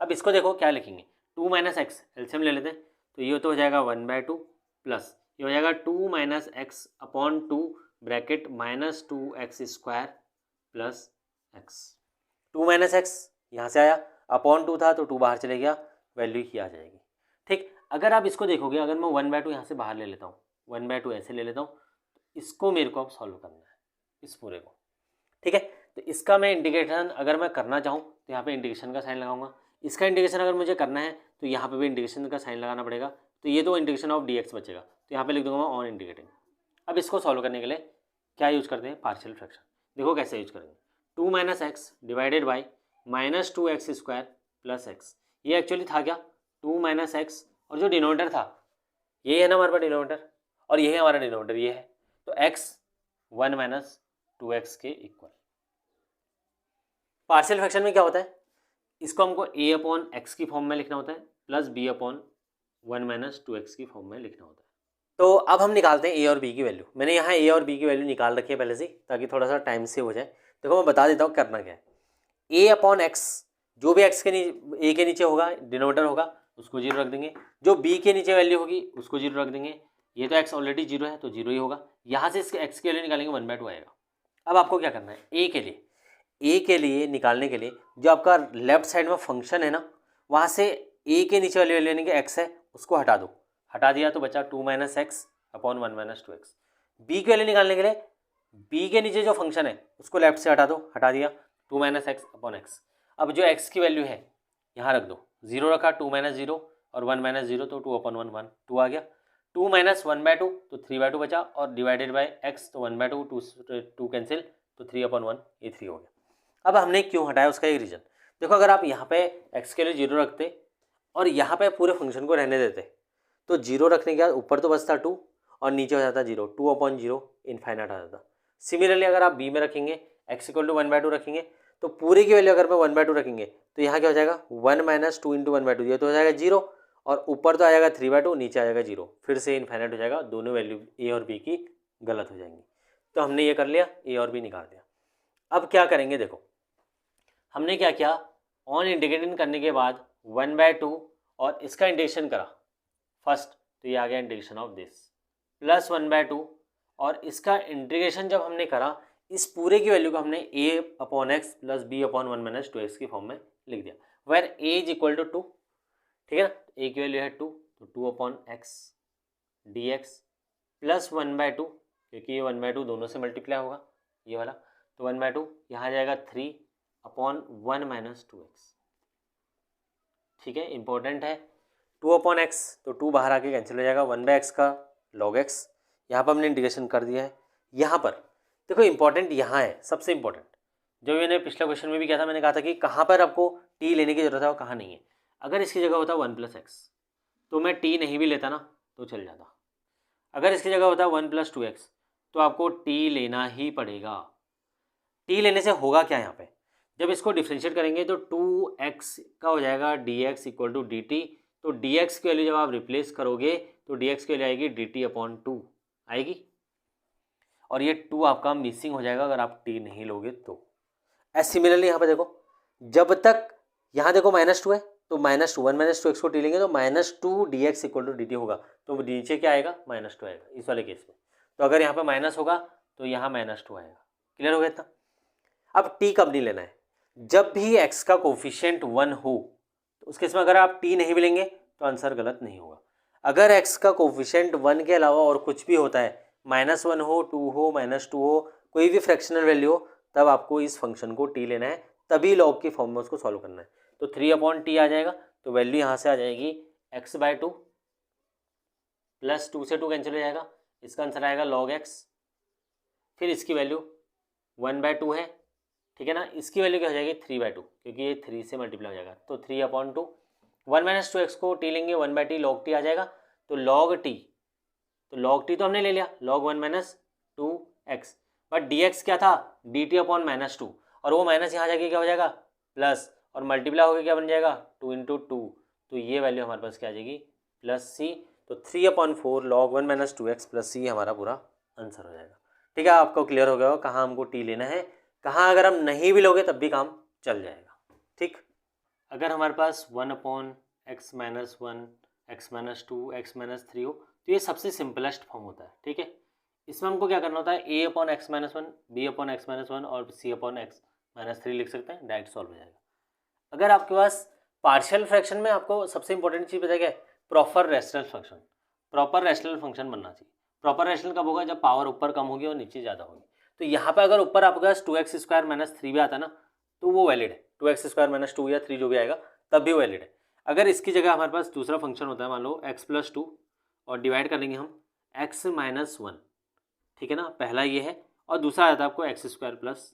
अब इसको देखो क्या लिखेंगे, 2 माइनस एक्स एलसीएम ले लेते हैं, तो ये तो हो जाएगा 1/2 प्लस ये हो जाएगा 2 minus x/2 bracket minus 2x² plus x। 2 minus x यहाँ से आया, अपॉन 2 था तो 2 बाहर चले गया, वैल्यू ही आ जाएगी, ठीक। अगर आप इसको देखोगे, अगर मैं 1/2 यहाँ से बाहर ले लेता हूँ, 1/2 ऐसे ले लेता हूँ, इसको मेरे को अब सॉल्व करना है, इस पूरे को, ठीक है। तो इसका मैं इंटीग्रेशन अगर मैं करना चाहूँ तो यहाँ पे इंटीग्रेशन का साइन लगाऊंगा। इसका इंटीग्रेशन अगर मुझे करना है तो यहाँ पे भी इंटीग्रेशन का साइन लगाना पड़ेगा। तो ये तो इंटीग्रेशन ऑफ dx बचेगा, तो यहाँ पे लिख दूंगा मैं ऑन इंटीग्रेटिंग। अब इसको सॉल्व करने के लिए क्या यूज़ करते हैं? Partial fraction. देखो कैसे यूज करेंगे, 2 minus x divided by minus 2x² plus x. ये एक्चुअली था क्या? 2 माइनस एक्स, और जो डिनोमिनेटर था ये है ना हमारे पास डिनोमिनेटर, और ये है हमारा डिनोमिनेटर, ये है, तो x 1 माइनस 2x के इक्वल। पार्शियल फ्रैक्शन में क्या होता है, इसको हमको a/x की फॉर्म में लिखना होता है प्लस b/1 माइनस 2x की फॉर्म में लिखना होता है। तो अब हम निकालते हैं a और b की वैल्यू। मैंने यहाँ a और b की वैल्यू निकाल रखी है पहले से, ताकि थोड़ा सा टाइम सेव हो जाए। देखो मैं बता देता हूँ करना क्या है। a/x, जो भी x के नीचे a के नीचे होगा डिनोमिनेटर होगा उसको 0 रख देंगे, जो b के नीचे वैल्यू होगी उसको 0 रख देंगे। ये तो x ऑलरेडी 0 है तो 0 ही होगा। यहाँ से इसके x की वैल्यू निकालेंगे 1/2 आएगा। अब आपको क्या करना है, a के लिए निकालने के लिए जो आपका लेफ्ट साइड में फंक्शन है ना, वहाँ से a के नीचे वाली वैल्यू यानी कि x है उसको हटा दो, हटा दिया तो बचा 2 minus x upon 1 minus 2x। b की वैल्यू निकालने के लिए b के नीचे जो फंक्शन है उसको लेफ्ट से हटा दो, हटा दिया 2 माइनस एक्स अपॉन एक्स। अब जो x की वैल्यू है यहाँ रख दो, 0 रखा, 2 माइनस 0 और 1 माइनस 0 तो 2/1 1 2 आ गया। 2 माइनस 1/2 तो 3/2 बचा, और डिवाइडेड बाई x तो 1/2 2 कैंसिल तो 3/1 ये 3 हो गया। अब हमने क्यों हटाया उसका एक रीज़न देखो, अगर आप यहाँ पे x के लिए 0 रखते और यहाँ पे पूरे फंक्शन को रहने देते तो 0 रखने के बाद ऊपर तो बचता 2 और नीचे हो जाता 0, 2/0 इनफाइनाइट आ जाता। सिमिलरली अगर आप b में रखेंगे x = 1/2 रखेंगे तो पूरे की वैल्यू अगर मैं 1/2 रखेंगे तो यहाँ क्या हो जाएगा 1 - 2 × 1/2, ये तो हो जाएगा 0 और ऊपर तो आ जाएगा 3/2, नीचे आ जाएगा 0, फिर से इनफाइनाइट हो जाएगा, दोनों वैल्यू a और b की गलत हो जाएंगी। तो हमने ये कर लिया, a और b निकाल दिया। अब क्या करेंगे देखो, हमने क्या किया, ऑन इंटीग्रेशन करने के बाद 1/2 और इसका इंटीग्रेशन करा फर्स्ट, तो ये आ गया इंटीग्रेशन ऑफ दिस प्लस 1/2 और इसका इंटीग्रेशन जब हमने करा इस पूरे की वैल्यू को हमने a/x प्लस b/1 - 2x की फॉर्म में लिख दिया, वेयर a = 2, ठीक है ना। a की वैल्यू है 2 तो 2/x dx प्लस 1/2 क्योंकि ये 1/2 दोनों से मल्टीप्लाई होगा ये वाला, तो 1/2 यहाँ जाएगा 3/1 - 2x, ठीक है, इंपॉर्टेंट है। 2/x तो 2 बाहर आके कैंसिल हो जाएगा, 1/x का log x, यहाँ पर हमने इंटीग्रेशन कर दिया है। यहाँ पर देखो इंपॉर्टेंट यहाँ है, सबसे इंपॉर्टेंट जो मैंने पिछले क्वेश्चन में भी किया था, मैंने कहा था कि कहाँ पर आपको t लेने की जरूरत है और कहाँ नहीं है। अगर इसकी जगह होता 1 + x तो मैं t नहीं भी लेता ना तो चल जाता, अगर इसकी जगह होता 1 + 2x तो आपको t लेना ही पड़ेगा। t लेने से होगा क्या, यहाँ पे जब इसको डिफ्रेंशिएट करेंगे तो 2x का हो जाएगा dx = dt, तो dx की वैल्यू जब आप रिप्लेस करोगे तो dx की वैल्यू आएगी dt/2 आएगी, और ये 2 आपका मिसिंग हो जाएगा अगर आप t नहीं लोगे तो। सिमिलरली यहाँ पे देखो, जब तक यहाँ देखो -2 है तो -1 - 2x को t लेंगे तो -2 dx = dt होगा, तो नीचे क्या आएगा -2 आएगा इस वाले केस में। तो अगर यहाँ पे माइनस होगा तो यहाँ -2 आएगा। क्लियर हो गया इतना। अब t कब नहीं लेना है, जब भी x का कोफिशिएंट 1 हो, तो उस केस में अगर आप t नहीं भी लेंगे तो आंसर गलत नहीं होगा। अगर x का कोफिशिएंट 1 के अलावा और कुछ भी होता है, -1 हो, 2 हो, -2 हो, कोई भी फ्रैक्शनल वैल्यू हो, तब आपको इस फंक्शन को t लेना है, तभी लॉग की फॉर्म में उसको सॉल्व करना है। तो 3/t आ जाएगा, तो वैल्यू यहाँ से आ जाएगी x/2 प्लस 2 से 2 कैंसिल हो जाएगा, इसका आंसर आएगा log x, फिर इसकी वैल्यू 1/2 है, ठीक है ना, इसकी वैल्यू क्या हो जाएगी 3/2 क्योंकि ये 3 से मल्टीप्लाई हो जाएगा, तो 3/2 1 - 2x को t लेंगे 1/t log t आ जाएगा, तो log t, तो log t तो हमने ले लिया log 1 - 2x, बट dx क्या था dt/-2 और वो माइनस यहाँ जाके क्या हो जाएगा प्लस, और मल्टीप्लाई होकर क्या बन जाएगा 2 × 2, तो ये वैल्यू हमारे पास क्या आ जाएगी +c, तो 3/4 log 1 - 2x प्लस c हमारा पूरा आंसर हो जाएगा। ठीक है, आपको क्लियर हो गया हो कहाँ हमको t लेना है, कहाँ अगर हम नहीं भी लोगे तब भी काम चल जाएगा। ठीक, अगर हमारे पास 1/x - 1 x - 2 x - 3 हो तो ये सबसे सिंपलेस्ट फॉर्म होता है। ठीक है, इसमें हमको क्या करना होता है a/x - 1 b/x - 1 और c/x - 3 लिख सकते हैं, डायरेक्ट सॉल्व हो जाएगा। अगर आपके पास पार्शियल फ्रैक्शन में आपको सबसे इंपॉर्टेंट चीज़ पता क्या है, proper rational function, proper rational function बनना चाहिए। प्रॉपर रैशनल कब होगा, जब पावर ऊपर कम होगी और नीचे ज़्यादा होगी। तो यहाँ पे अगर ऊपर आपके पास 2x² - 3 भी आता ना तो वो वैलिड है, 2x² - 2 या 3 जो भी आएगा तब भी वैलिड है। अगर इसकी जगह हमारे पास दूसरा फंक्शन होता है, मान लो x+2 और डिवाइड कर लेंगे हम x - 1, ठीक है ना, पहला ये है और दूसरा आता है आपको x² +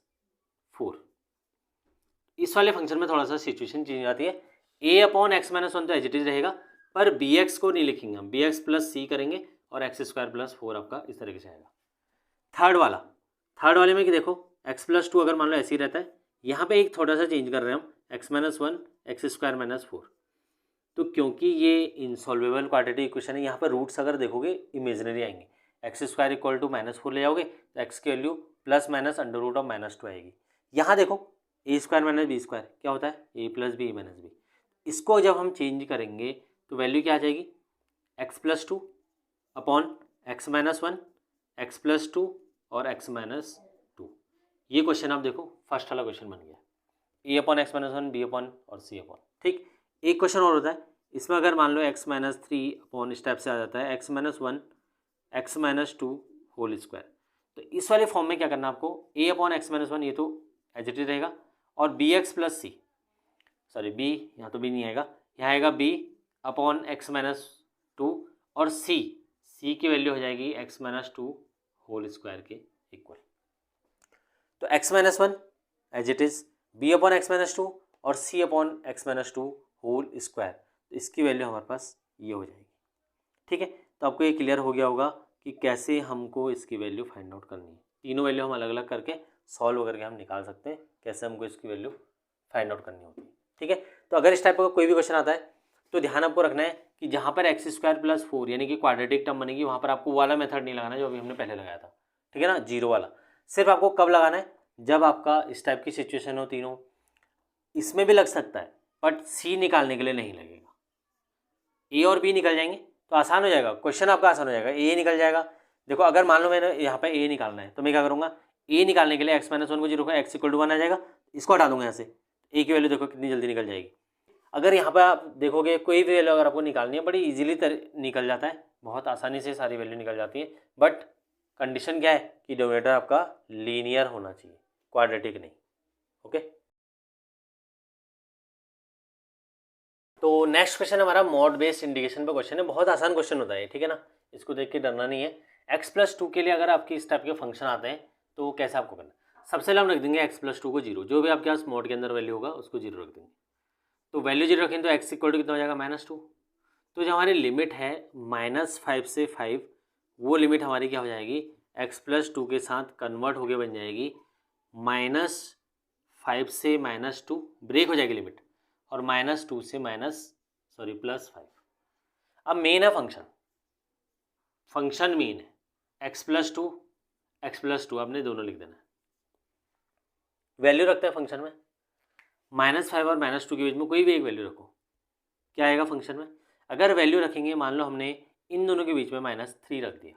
4। इस वाले फंक्शन में थोड़ा सा सिचुएशन चेंज आती है, a/x - 1 तो एज इट इज रहेगा, पर bx को नहीं लिखेंगे हम, bx + c करेंगे और x² + 4 आपका इस तरीके से आएगा। थर्ड वाले में कि देखो x+2 अगर मान लो ऐसे ही रहता है, यहाँ पे एक थोड़ा सा चेंज कर रहे हैं हम x - 1 x² - 4, तो क्योंकि ये इनसॉल्वेबल क्वाड्रेटिक इक्वेशन है, यहाँ पर रूट्स अगर देखोगे इमेजिनरी आएंगे, x² = -4 ले जाओगे तो x की वैल्यू ±√(-2) आएगी। यहाँ देखो a² - b² क्या होता है a + b - b, इसको जब हम चेंज करेंगे तो वैल्यू क्या आ जाएगी x+2 अपॉन x - 1 x+2 और x - 2। ये क्वेश्चन आप देखो फर्स्ट वाला क्वेश्चन बन गया a/x - 1 b/ और c/। ठीक, एक क्वेश्चन और होता है इसमें, अगर मान लो x - 3 अपॉन स्टेप से आ जाता है x - 1 x - 2 होल स्क्वायर, तो इस वाले फॉर्म में क्या करना है आपको a/x - 1 ये तो एज इट इज रहेगा और bx + c, सॉरी b यहाँ तो b नहीं आएगा, यहाँ आएगा b/x - 2 और c की वैल्यू हो जाएगी x - 2 होल स्क्वायर के इक्वल। तो x - 1 as it is b upon x minus two और c upon x minus two whole square, तो इसकी वैल्यू हमारे पास ये हो जाएगी। ठीक है, तो आपको ये क्लियर हो गया होगा कि कैसे हमको इसकी वैल्यू फाइंड आउट करनी है। तीनों वैल्यू हम अलग अलग करके सॉल्व करके हम निकाल सकते हैं कैसे हमको इसकी वैल्यू फाइंड आउट करनी होती है। ठीक है, तो अगर इस टाइप का कोई भी क्वेश्चन आता है तो ध्यान आपको रखना है कि जहाँ पर एक्स स्क्वायर प्लस 4 यानी कि क्वाड्रेटिक टर्म बनेगी वहाँ पर आपको वाला मेथड नहीं लगाना जो अभी हमने पहले लगाया था। ठीक है ना, जीरो वाला। सिर्फ आपको कब लगाना है, जब आपका इस टाइप की सिचुएशन हो तीनों। इसमें भी लग सकता है बट सी निकालने के लिए नहीं लगेगा। ए और बी निकल जाएंगे तो आसान हो जाएगा, क्वेश्चन आपका आसान हो जाएगा। ए निकल जाएगा। देखो अगर मान लो मैंने यहाँ पे ए निकालना है तो मैं क्या करूँगा, ए निकालने के लिए एक्स माइनस वन को जीरो का एक्स इक्वल टू 1 आ जाएगा, इसको हटा दूंगा यहाँ से। ए की वैल्यू देखो कितनी जल्दी निकल जाएगी। अगर यहाँ पे आप देखोगे कोई भी वैल्यू अगर आपको निकालनी है बड़ी इजीली निकल जाता है, बहुत आसानी से सारी वैल्यू निकल जाती है। बट कंडीशन क्या है कि डिनोमिनेटर आपका लीनियर होना चाहिए, क्वाड्रेटिक नहीं। ओके, तो नेक्स्ट क्वेश्चन हमारा मॉड बेस्ड इंटीग्रेशन पे क्वेश्चन है। बहुत आसान क्वेश्चन होता है, ठीक है ना, इसको देख के डरना नहीं है। एक्स प्लस टू के लिए अगर आपकी इस टाइप के फंक्शन आते हैं तो कैसे आपको करना है। सबसे पहले हम रख देंगे एक्स प्लस टू को जीरो, जो भी आपके पास मॉड के अंदर वैल्यू होगा उसको जीरो रख देंगे। तो वैल्यू जीरो रखें तो एक्स इक्वल टू कितना हो जाएगा, माइनस टू। तो जो हमारी लिमिट है -5 से 5, वो लिमिट हमारी क्या हो जाएगी, एक्स प्लस टू के साथ कन्वर्ट होके बन जाएगी -5 से -2, ब्रेक हो जाएगी लिमिट, और -2 से +5। अब मेन है फंक्शन, फंक्शन मेन है एक्स प्लस टू आपने दोनों लिख देना है। वैल्यू रखते हैं फंक्शन में -5 और -2 के बीच में कोई भी एक वैल्यू रखो, क्या आएगा फंक्शन में। अगर वैल्यू रखेंगे, मान लो हमने इन दोनों के बीच में -3 रख दिया,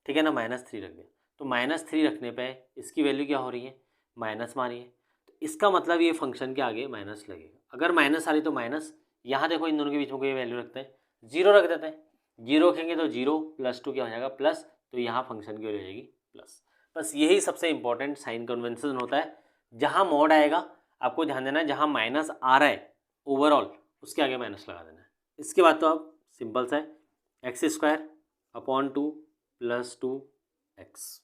ठीक है ना, -3 रख दिया, तो -3 रखने पे इसकी वैल्यू क्या हो रही है, माइनस में आ रही है। तो इसका मतलब ये फंक्शन के आगे माइनस लगेगा। अगर माइनस आ रही तो माइनस, यहाँ देखो इन दोनों के बीच में कोई वैल्यू रखते हैं, जीरो रख देते हैं। जीरो रखेंगे तो जीरो प्लस टू क्या हो जाएगा, प्लस, तो यहाँ फंक्शन की वैल्यू हो जाएगी प्लस। बस यही सबसे इंपॉर्टेंट साइन कन्वेंशन होता है। जहाँ मॉड आएगा आपको ध्यान देना है, जहाँ माइनस आ रहा है ओवरऑल उसके आगे माइनस लगा देना है। इसके बाद तो आप सिंपल सा है, x square upon 2 + 2x।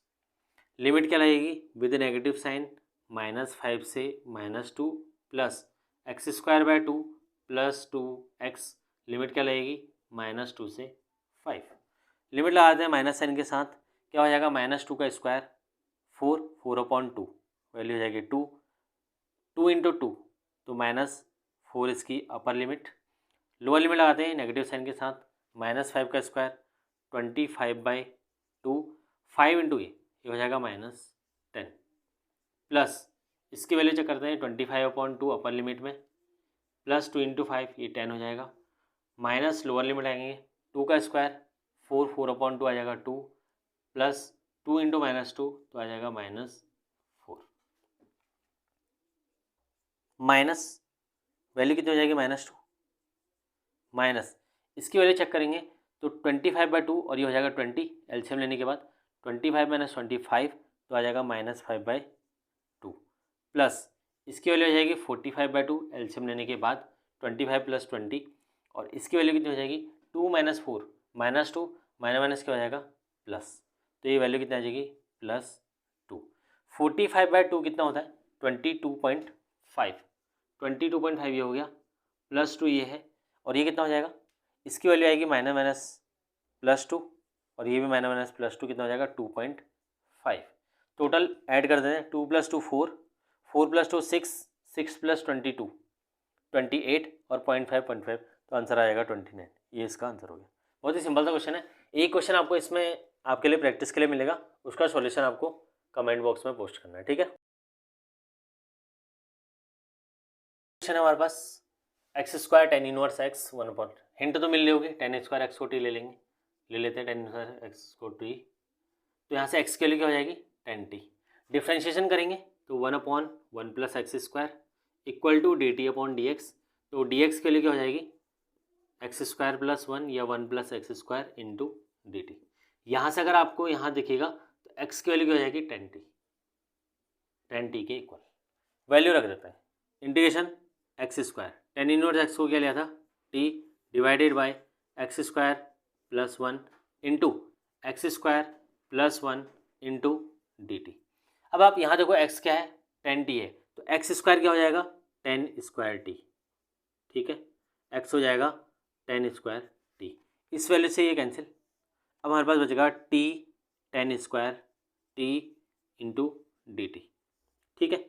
Limit क्या लगेगी, विद नेगेटिव साइन, -5 से -2 plus x square by 2 + 2x। Limit क्या लगेगी, -2 से 5। लिमिट लगा दें माइनस साइन के साथ, क्या हो जाएगा, -2 का स्क्वायर 4/2, वैल्यू हो जाएगी 2 × 2 तो -4 इसकी अपर लिमिट। लोअर लिमिट लगाते हैं नेगेटिव साइन के साथ, -5 का स्क्वायर 25/2, 5 × ये हो जाएगा -10, प्लस इसकी वैल्यू चेक करते हैं 25/2 अपर लिमिट में, प्लस 2 × 5 ये 10 हो जाएगा, माइनस लोअर लिमिट आएंगे 2 का स्क्वायर 4/2 आ जाएगा 2, प्लस 2 × -2 तो आ जाएगा -4, माइनस वैल्यू कितनी हो जाएगी, -2, माइनस इसकी वैल्यू चेक करेंगे तो 25/2 और ये हो जाएगा 20, एलसीएम लेने के बाद 25 - 25 तो आ जाएगा -5/2, प्लस इसकी वैल्यू हो जाएगी 45/2, एलसीएम लेने के बाद 25 + 20, और इसकी वैल्यू कितनी हो जाएगी 2 - 4 -2 माइनस क्या हो जाएगा प्लस, तो ये वैल्यू कितनी आ जाएगी +2। 45/2 कितना होता है 22.5, 22.5 ये हो गया, +2 ये है, और ये कितना हो जाएगा, इसकी वैल्यू आएगी -+2, और ये भी -+2 कितना हो जाएगा 2.5। टोटल ऐड कर देते हैं, 2 + 2 4, 4 + 2 6, 6 + 22 28, और 0.5 तो आंसर आ जाएगा 29। ये इसका आंसर हो गया। बहुत ही सिंपल सा क्वेश्चन है। एक क्वेश्चन आपको इसमें आपके लिए प्रैक्टिस के लिए मिलेगा, उसका सॉल्यूशन आपको कमेंट बॉक्स में पोस्ट करना है, ठीक है। क्वेश्चन है हमारे पास x² tan inverse x 1/, hint तो मिल रही होगी, tan² x को t ले लेंगे, ले लेते हैं tan इनवर्स x को t, तो यहाँ से x के लिए क्या हो जाएगी tan t। डिफ्रेंशिएशन करेंगे तो 1/1 + x² इक्वल टू dt/dx, तो dx के लिए क्या हो जाएगी x² + 1 या 1 + x² इंटू dt। यहाँ से अगर आपको यहाँ दिखेगा तो x की वैल्यू क्या हो जाएगी tan t के इक्वल। वैल्यू रख देते हैं, integration x², tan inverse x को क्या लिया था t divided by x² + 1 into x² + 1 into dt। अब आप यहाँ देखो x क्या है tan t है, तो एक्स स्क्वायर क्या हो जाएगा 10 स्क्वायर टी, ठीक है, एक्स हो जाएगा 10 स्क्वायर टी, इस वैल्यू से ये कैंसिल। अब हमारे पास बचेगा T 10 square T into D T, ठीक है।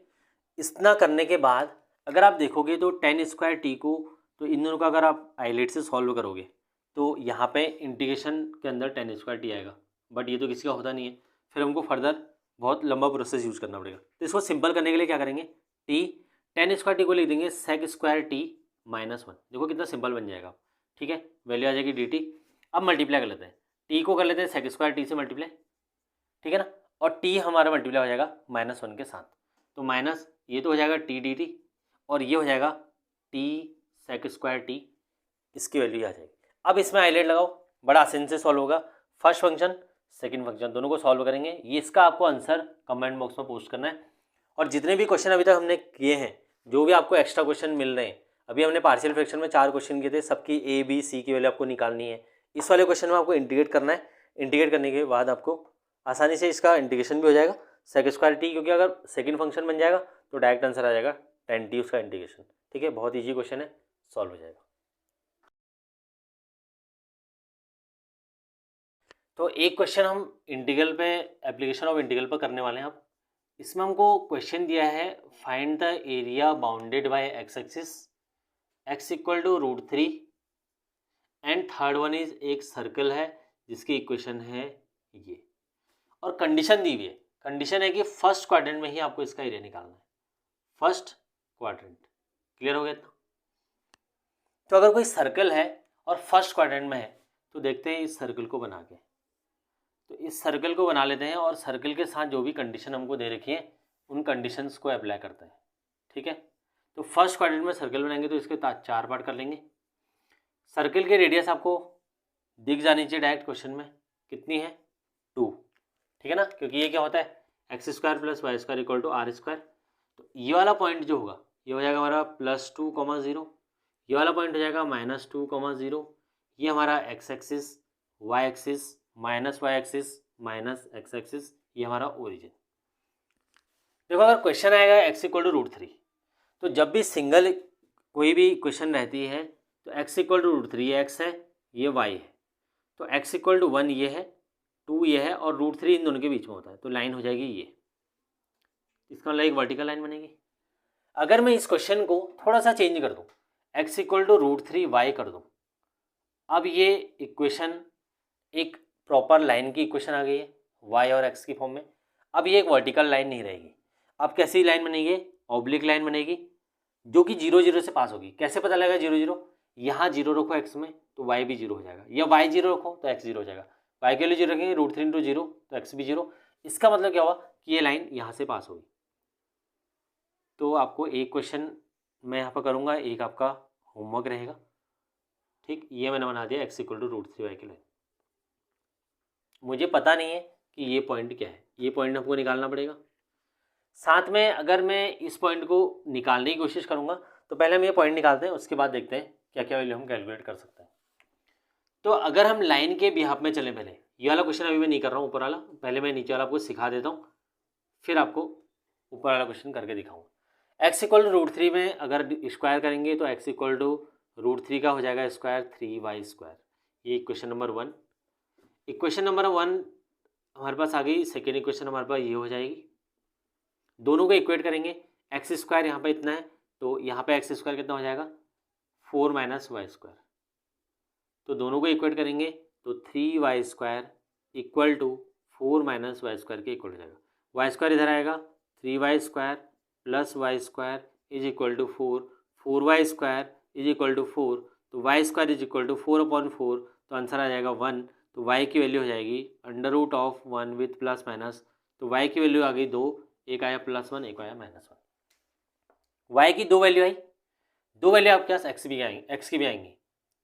इतना करने के बाद अगर आप देखोगे तो 10 स्क्वायर टी को, तो इन दोनों का अगर आप आइलेट से सॉल्व करोगे तो यहाँ पे इंटीग्रेशन के अंदर 10 स्क्वायर टी आएगा, बट ये तो किसी का होता नहीं है, फिर हमको फर्दर बहुत लंबा प्रोसेस यूज़ करना पड़ेगा। तो इसको सिंपल करने के लिए क्या करेंगे, टी 10 स्क्वायर टी को लिख देंगे सेक स्क्वायर टी -1, देखो कितना सिंपल बन जाएगा, ठीक है, वैल्यू आ जाएगी डी टी। अब मल्टीप्लाई कर लेते हैं, टी को कर लेते हैं सेक स्क्वायर टी से मल्टीप्लाई, ठीक है ना, और टी हमारा मल्टीप्लाई हो जाएगा -1 के साथ, तो माइनस ये तो हो जाएगा टी डी टी और ये हो जाएगा टी सेक स्क्वायर टी, इसकी वैल्यू आ जाएगी। अब इसमें हाईलाइट लगाओ, बड़ा आसानी से सॉल्व होगा, फर्स्ट फंक्शन सेकंड फंक्शन दोनों को सॉल्व करेंगे, ये इसका आपको आंसर कमेंट बॉक्स में पोस्ट करना है। और जितने भी क्वेश्चन अभी तक हमने किए हैं, जो भी आपको एक्स्ट्रा क्वेश्चन मिल रहे हैं, अभी हमने पार्शियल फ्रैक्शन में 4 क्वेश्चन किए थे, सबकी ए बी सी की वैल्यू आपको निकालनी है। इस वाले क्वेश्चन में आपको इंटीग्रेट करना है, इंटीग्रेट करने के बाद आपको आसानी से इसका इंटीग्रेशन भी हो जाएगा सेक स्क्वायर टी, क्योंकि अगर सेकंड फंक्शन बन जाएगा तो डायरेक्ट आंसर आ जाएगा 10 टी उसका इंटीग्रेशन, ठीक है, बहुत ईजी क्वेश्चन है, सॉल्व हो जाएगा। तो एक क्वेश्चन हम इंटीग्रल पे, एप्लीकेशन ऑफ इंटीग्रल पर करने वाले हैं। अब इसमें हमको क्वेश्चन दिया है find the area bounded by x axis x equal to √3 and third one is एक सर्कल है जिसकी इक्वेशन है ये, और कंडीशन दी हुई है, कंडीशन है कि फर्स्ट क्वाड्रेंट में ही आपको इसका एरिया निकालना है, फर्स्ट क्वाड्रेंट, क्लियर हो गया इतना। तो अगर कोई सर्कल है और फर्स्ट क्वाड्रेंट में है तो देखते हैं इस सर्कल को बना के, तो इस सर्कल को बना लेते हैं और सर्कल के साथ जो भी कंडीशन हमको दे रखी है उन कंडीशंस को अप्लाई करते हैं, ठीक है। तो फर्स्ट क्वाड्रेंट में सर्कल बनाएंगे तो इसके 4 पार्ट कर लेंगे। सर्कल की रेडियस आपको दिख जानी चाहिए डायरेक्ट क्वेश्चन में, कितनी है 2, ठीक है ना, क्योंकि ये क्या होता है x square plus y square equal to r square. तो ये वाला पॉइंट जो होगा ये हो जाएगा हमारा +2, 0, ये वाला पॉइंट हो जाएगा -2, 0, ये हमारा x axis, y axis, -y axis, -x axis, ये हमारा ओरिजिन। देखो अगर क्वेश्चन आएगा x इक्वल टू √3, तो जब भी सिंगल कोई भी क्वेश्चन रहती है तो x इक्वल टू √3, ये x है ये y है, तो x इक्वल टू 1 ये है, 2 ये है और √3 इन दोनों के बीच में होता है, तो लाइन हो जाएगी ये, इसका मतलब एक वर्टिकल लाइन बनेगी। अगर मैं इस क्वेश्चन को थोड़ा सा चेंज कर दूँ, x इक्वल टू √3y कर दूँ, अब ये इक्वेशन एक प्रॉपर लाइन की इक्वेशन आ गई है y और x की फॉर्म में। अब ये एक वर्टिकल लाइन नहीं रहेगी, अब कैसी लाइन बनेगी, ऑब्लिक लाइन बनेगी जो कि 0, 0 से पास होगी। कैसे पता लगेगा 0, 0, यहाँ 0 रखो x में तो y भी 0 हो जाएगा, या y 0 रखो तो x 0 हो जाएगा, y के लिए 0 रखेंगे √3 × 0 तो x भी 0। इसका मतलब क्या हुआ कि ये लाइन यहाँ से पास होगी। तो आपको एक क्वेश्चन मैं यहाँ पर करूँगा, एक आपका होमवर्क रहेगा, ठीक, ये मैंने बना दिया x इक्वल टू √3y की लाइन। मुझे पता नहीं है कि ये पॉइंट क्या है, ये पॉइंट हमको निकालना पड़ेगा। साथ में अगर मैं इस पॉइंट को निकालने की कोशिश करूँगा तो पहले हम ये पॉइंट निकालते हैं, उसके बाद देखते हैं क्या क्या वैल्यू हम कैलकुलेट कर सकते हैं। तो अगर हम लाइन के बिहाफ में चलें, पहले ये वाला क्वेश्चन अभी मैं नहीं कर रहा हूँ ऊपर वाला, पहले मैं नीचे वाला आपको सिखा देता हूँ, फिर आपको ऊपर वाला क्वेश्चन करके दिखाऊँगा। x इक्वल टू √3 में अगर स्क्वायर करेंगे तो x इक्वल टू √3 का हो जाएगा स्क्वायर 3y स्क्वायर, ये इक्वेशन नंबर 1। इक्वेशन नंबर 1 हमारे पास आ गई। सेकेंड इक्वेशन हमारे पास ये हो जाएगी, दोनों को इक्वेट करेंगे, एक्स स्क्वायर यहाँ पे इतना है तो यहाँ पे एक्स स्क्वायर कितना हो जाएगा 4 - y स्क्वायर, तो दोनों को इक्वेट करेंगे तो 3y square equal to 4 - y square के इक्वल हो जाएगा। y स्क्वायर इधर आएगा, 3y square plus y square is equal to 4, 4y square is equal to 4, तो y square is equal to 4/4, तो आंसर आ जाएगा 1। तो y की वैल्यू हो जाएगी √1 विथ प्लस माइनस, तो y की वैल्यू आ गई 2, एक आया +1 एक आया -1। y की 2 वैल्यू आई, 2 वैल्यू आपके पास x की भी आएंगी,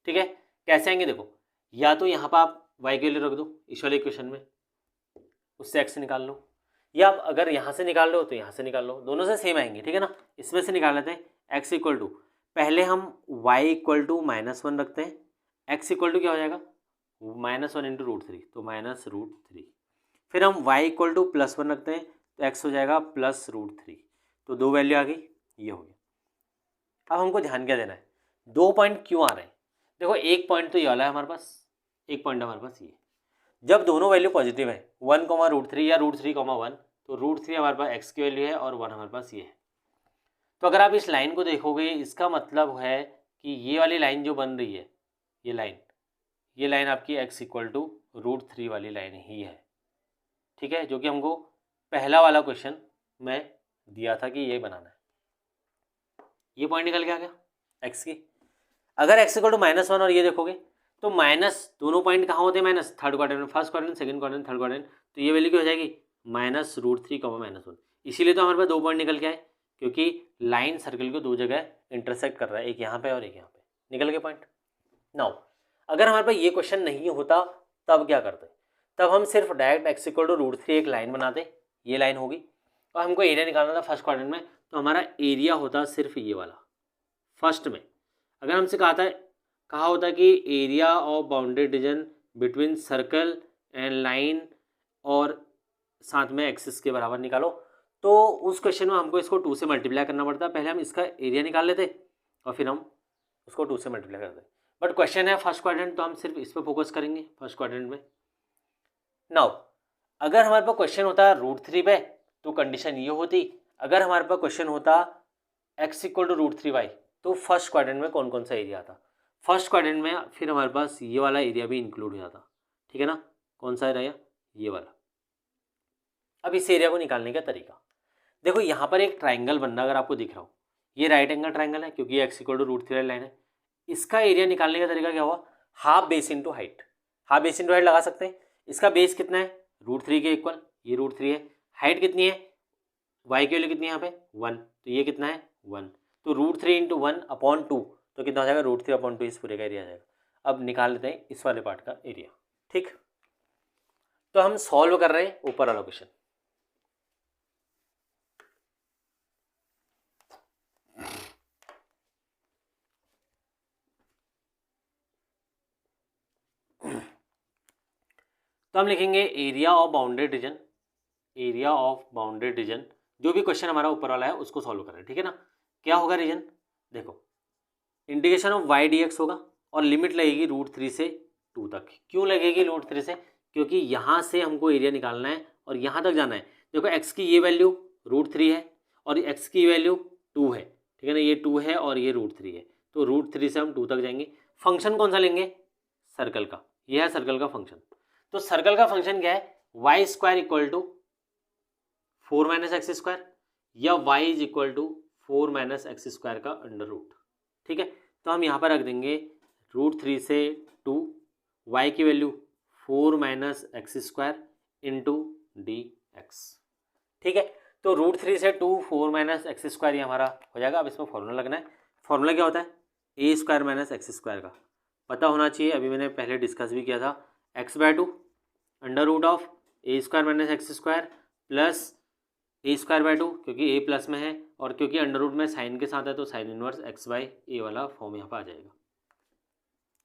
ठीक है। कैसे आएंगे देखो, या तो यहाँ पर आप y की वैल्यू रख दो इस वाले इक्वेशन में, उससे x निकाल लो, या आप अगर यहाँ से निकाल लो तो यहाँ से निकाल लो, दोनों से सेम आएंगी, ठीक है ना। इसमें से निकाल लेते हैं x इक्वल टू, पहले हम y इक्वल टू -1 रखते हैं, x इक्वल टू क्या हो जाएगा -1 × √3, तो -√3, फिर हम y इक्वल टू +1 रखते हैं तो x हो जाएगा +√3, तो 2 वैल्यू आ गई, ये हो गया। अब हमको ध्यान क्या देना है, 2 पॉइंट क्यों आ रहे हैं। देखो एक पॉइंट तो ये वाला है हमारे पास, एक पॉइंट हमारे पास ये। जब दोनों वैल्यू पॉजिटिव है 1, या √3, 1, तो √3 हमारे पास x की वैल्यू है और 1 हमारे पास ये है। तो अगर आप इस लाइन को देखोगे, इसका मतलब है कि ये वाली लाइन जो बन रही है, ये लाइन आपकी x = √3 वाली लाइन ही है, ठीक है, जो कि हमको पहला वाला क्वेश्चन में दिया था कि ये बनाना है। ये पॉइंट निकल के आ गया x की। अगर x = -1 और ये देखोगे तो माइनस, दोनों पॉइंट कहाँ होते हैं minus, third quadrant, first quadrant, second quadrant, third quadrant, तो ये वैल्यू क्या हो जाएगी -√3, -1। इसीलिए तो हमारे पास 2 पॉइंट निकल के आए, क्योंकि लाइन सर्कल को 2 जगह इंटरसेक्ट कर रहा है, एक यहाँ पे और एक यहाँ पे, निकल के पॉइंट। नाउ अगर हमारे पास ये क्वेश्चन नहीं होता तब क्या करते, तब हम सिर्फ डायरेक्ट x = √3 एक लाइन बनाते, ये लाइन होगी, और हमको एरिया निकालना था फर्स्ट क्वाड्रेंट में, तो हमारा एरिया होता सिर्फ ये वाला फर्स्ट में। अगर हमसे कहा होता कि area of boundary region between circle and line और साथ में एक्सिस के बराबर निकालो, तो उस क्वेश्चन में हमको इसको 2 से मल्टीप्लाई करना पड़ता। पहले हम इसका एरिया निकाल लेते और फिर हम उसको 2 से मल्टीप्लाई करते। बट क्वेश्चन है फर्स्ट क्वाड्रेंट, तो हम सिर्फ इस पर फोकस करेंगे फर्स्ट क्वाड्रेंट में। नाउ अगर हमारे पास क्वेश्चन होता √3 पे, तो कंडीशन ये होती, अगर हमारे पास क्वेश्चन होता x = √3y, तो फर्स्ट क्वाड्रेंट में कौन कौन सा एरिया आता, फर्स्ट क्वाड्रेंट में फिर हमारे पास ये वाला एरिया भी इंक्लूड हो जाता, ठीक है ना। कौन सा एरिया, ये वाला। अब इस एरिया को निकालने का तरीका देखो, यहाँ पर एक ट्राइंगल बन रहा है, अगर आपको दिख रहा हो, ये राइट एंगल ट्राइंगल है, क्योंकि x = √3 लाइन है। इसका एरिया निकालने का तरीका क्या हुआ, half base into height, half base into height लगा सकते हैं। इसका बेस कितना है, √3 के इक्वल, ये √3 है। हाइट कितनी है, y की वैल्यू कितनी है यहाँ पे 1, तो ये कितना है 1, तो √3 × 1/2, तो कितना हो जाएगा √3/2, इस पूरे का एरिया आ जाएगा। अब निकाल लेते हैं इस वाले पार्ट का एरिया, ठीक। तो हम सॉल्व कर रहे हैं ऊपर वाला क्वेश्चन। तो हम लिखेंगे area of boundary region, area of boundary region, जो भी क्वेश्चन हमारा ऊपर वाला है उसको सॉल्व करें, ठीक है ना। क्या होगा रीजन, देखो इंटीग्रेशन ऑफ y dx होगा और लिमिट लगेगी √3 से 2 तक। क्यों लगेगी √3 से, क्योंकि यहाँ से हमको एरिया निकालना है और यहाँ तक जाना है। देखो x की ये वैल्यू √3 है और x की वैल्यू 2 है, ठीक है ना, ये 2 है और ये √3 है, तो √3 से हम 2 तक जाएंगे। फंक्शन कौन सा लेंगे, सर्कल का, ये है सर्कल का फंक्शन। तो सर्कल का फंक्शन क्या है, y² = 4 - x² या y = 4 - x² का √, ठीक है। तो हम यहाँ पर रख देंगे √3 से 2, y की वैल्यू 4 - x² इंटू dx, ठीक है। तो √3 से 2 4 - x² ये हमारा हो जाएगा। अब इसमें फॉर्मूला लगना है। फॉर्मूला क्या होता है, a² - x² का पता होना चाहिए, अभी मैंने पहले डिस्कस भी किया था। x/2 √a² - x² plus a²/2, क्योंकि a प्लस में है और क्योंकि अंडर रूट में साइन के साथ है तो साइन इनवर्स x/a वाला फॉर्म यहाँ पर आ जाएगा।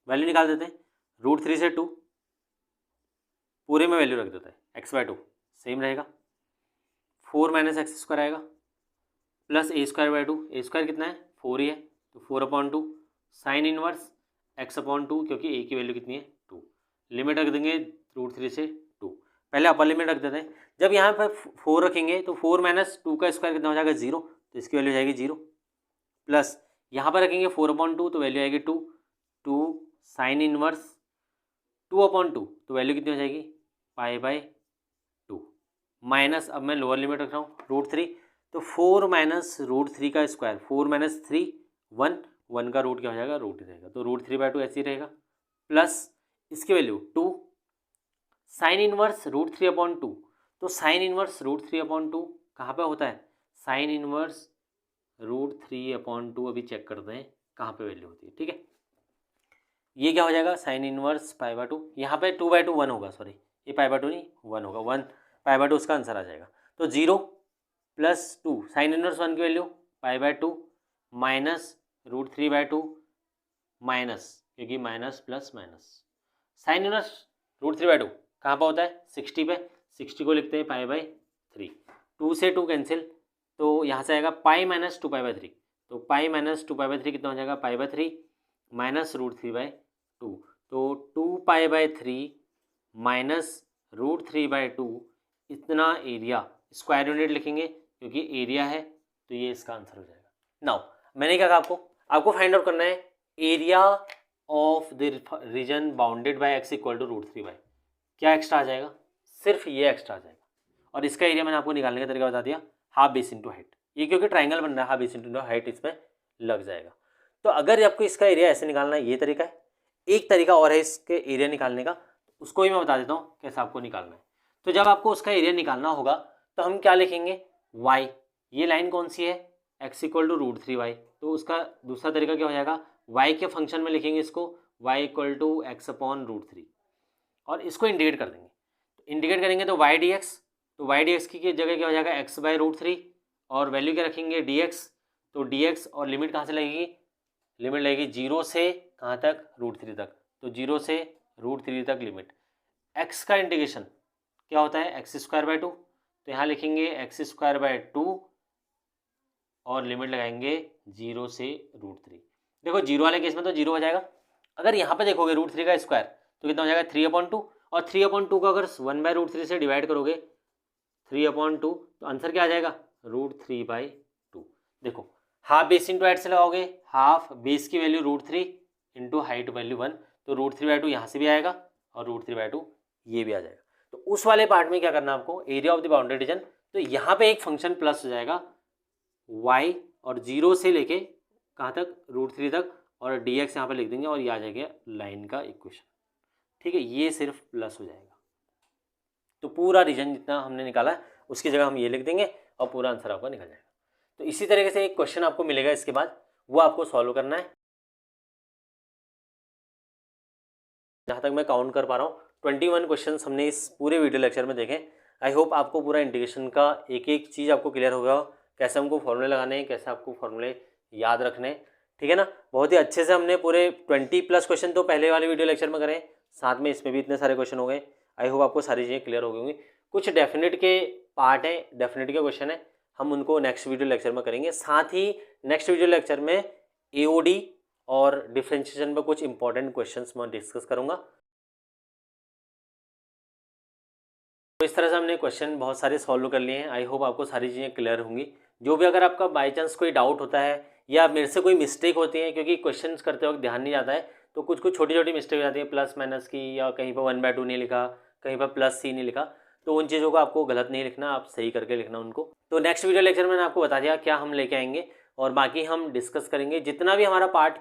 वैल्यू निकाल देते हैं, √3 से 2 पूरे में वैल्यू रख देते हैं, x/2 सेम रहेगा, 4 - x² आएगा प्लस a²/2, a² कितना है 4 ही है, तो 4/2 साइन इनवर्स x/2, क्योंकि a की वैल्यू कितनी है 2। लिमिट रख देंगे √3 से 2, पहले अपर लिमिट रख देते हैं। जब यहाँ पर 4 रखेंगे तो 4 - 2 का स्क्वायर कितना हो जाएगा 0, तो इसकी वैल्यू जाएगी 0, प्लस यहाँ पर रखेंगे 4/2 तो वैल्यू आएगी 2 साइन इनवर्स 2/2, तो वैल्यू कितनी हो जाएगी π/2, माइनस, अब मैं लोअर लिमिट रख रहा हूँ √3, तो 4 - √3 का स्क्वायर, 4 - 3 1 का रूट क्या हो जाएगा रूट रहेगा, तो √3/2 ऐसे ही रहेगा, प्लस इसकी वैल्यू 2 साइन इनवर्स √3/2, तो साइन इनवर्स √3/2 कहाँ पे होता है, साइन इनवर्स √3/2 अभी चेक करते हैं कहाँ पे वैल्यू होती है, ठीक है। ये क्या हो जाएगा साइन इनवर्स π/2, यहाँ पे 2/2 1 होगा, सॉरी ये π/2 नहीं 1 होगा, 1 π/2 उसका आंसर आ जाएगा। तो 0 प्लस 2 साइन इनवर्स 1 की वैल्यू π/2 माइनस √3/2 माइनस, क्योंकि minus plus minus, sine inverse √3/2 कहाँ पर होता है 60 पे, 60 को लिखते हैं π/3, 2 से 2 कैंसिल, तो यहाँ से आएगा पाई माइनस 2π/3, तो पाई माइनस 2π/3 कितना हो जाएगा, π/3 माइनस √3/2, तो 2π/3 माइनस √3/2 इतना एरिया, स्क्वायर यूनिट लिखेंगे क्योंकि एरिया है, तो ये इसका आंसर हो जाएगा। नाउ मैंने क्या कहा, आपको फाइंड आउट करना है area of the region bounded by x equal to √3/, क्या एक्स्ट्रा आ जाएगा, सिर्फ ये एक्स्ट्रा आ जाएगा। और इसका एरिया मैंने आपको निकालने का तरीका बता दिया, हाफ बेस इंटू हाइट, ये क्योंकि ट्राइंगल बन रहा है, हाफ बेस इंटू हाइट इसमें लग जाएगा। तो अगर आपको इसका एरिया ऐसे निकालना है, ये तरीका है। एक तरीका और है इसके एरिया निकालने का, उसको ही मैं बता देता हूँ कैसे आपको निकालना है। तो जब आपको उसका एरिया निकालना होगा तो हम क्या लिखेंगे, y, ये लाइन कौन सी है, x इक्वल टू √3y, तो उसका दूसरा तरीका क्या हो जाएगा, y के फंक्शन में लिखेंगे इसको, y इक्वल टू x/√3, और इसको इंडिकेट कर देंगे। तो इंडिकेट करेंगे तो y dx, तो y dx की जगह क्या हो जाएगा x/√3, और वैल्यू क्या रखेंगे dx, तो dx और लिमिट कहाँ से लगेगी, लिमिट लगेगी 0 से कहाँ तक, √3 तक, तो 0 से √3 तक लिमिट। x का इंटीग्रेशन क्या होता है, x² 2, तो यहाँ लिखेंगे x² 2 और लिमिट लगाएंगे 0 से √3। देखो 0 वाले केस में तो 0 हो जाएगा, अगर यहाँ पे देखोगे √3 का स्क्वायर तो कितना हो जाएगा 3/2, और 3/2 को अगर 1/√3 से डिवाइड करोगे 3/2, तो आंसर क्या आ जाएगा, √3/2। देखो हाफ बेस इंटू हाइट से लगाओगे, हाफ बेस की वैल्यू √3 इंटू हाइट वैल्यू 1, तो √3/2 यहाँ से भी आएगा और √3/2 ये भी आ जाएगा। तो उस वाले पार्ट में क्या करना है आपको, area of the bounded reason, तो यहाँ पे एक फंक्शन प्लस हो जाएगा y, और 0 से लेके कहाँ तक, √3 तक, और dx यहाँ पे लिख देंगे और ये आ जाएगा लाइन का इक्वेशन। ठीक है, ये सिर्फ प्लस हो जाएगा। तो पूरा रीजन जितना हमने निकाला है उसकी जगह हम ये लिख देंगे और पूरा आंसर आपका निकल जाएगा। तो इसी तरीके से एक क्वेश्चन आपको मिलेगा इसके बाद, वो आपको सॉल्व करना है। जहाँ तक मैं काउंट कर पा रहा हूँ 21 क्वेश्चन हमने इस पूरे वीडियो लेक्चर में देखे। आई होप आपको पूरा इंटीग्रेशन का एक एक चीज़ आपको क्लियर हो गया हो, कैसे हमको फॉर्मूले लगाने हैं, कैसे आपको फॉर्मूले याद रखने हैं। ठीक है ना, बहुत ही अच्छे से हमने पूरे 20+ क्वेश्चन तो पहले वाले वीडियो लेक्चर में करें, साथ में इसमें भी इतने सारे क्वेश्चन हो गए। आई होप आपको सारी चीज़ें क्लियर हो गई होंगी। कुछ डेफिनेट के पार्ट हैं, डेफिनेट के क्वेश्चन है, हम उनको नेक्स्ट वीडियो लेक्चर में करेंगे। साथ ही नेक्स्ट वीडियो लेक्चर में AOD और डिफ्रेंशिएशन पर कुछ इंपॉर्टेंट क्वेश्चंस मैं डिस्कस करूँगा। तो इस तरह से हमने क्वेश्चन बहुत सारे सॉल्व कर लिए हैं। आई होप आपको सारी चीज़ें क्लियर होंगी। जो भी अगर आपका बाई चांस कोई डाउट होता है या मेरे से कोई मिस्टेक होती है, क्योंकि क्वेश्चंस करते वक्त ध्यान नहीं जाता है, तो कुछ छोटी छोटी मिस्टेक हो जाती है, प्लस माइनस की, या कहीं पर 1/2 नहीं लिखा, कहीं पर +c नहीं लिखा, तो उन चीज़ों को आपको गलत नहीं लिखना, आप सही करके लिखना उनको। तो नेक्स्ट वीडियो लेक्चर में मैंने आपको बता दिया क्या हम लेके आएंगे, और बाकी हम डिस्कस करेंगे। जितना भी हमारा पार्ट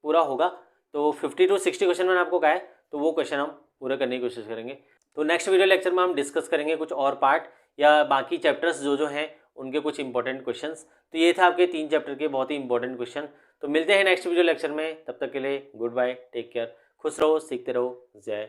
पूरा होगा तो 50 to 60 क्वेश्चन मैंने आपको कहा है, तो वो क्वेश्चन हम पूरा करने की कोशिश करेंगे। तो नेक्स्ट वीडियो लेक्चर में हम डिस्कस करेंगे कुछ और पार्ट या बाकी चैप्टर्स जो हैं उनके कुछ इंपॉर्टेंट क्वेश्चंस। तो ये था आपके 3 चैप्टर के बहुत ही इंपॉर्टेंट क्वेश्चन। तो मिलते हैं नेक्स्ट वीडियो लेक्चर में, तब तक के लिए गुड बाय, टेक केयर, खुश रहो, सीखते रहो, जय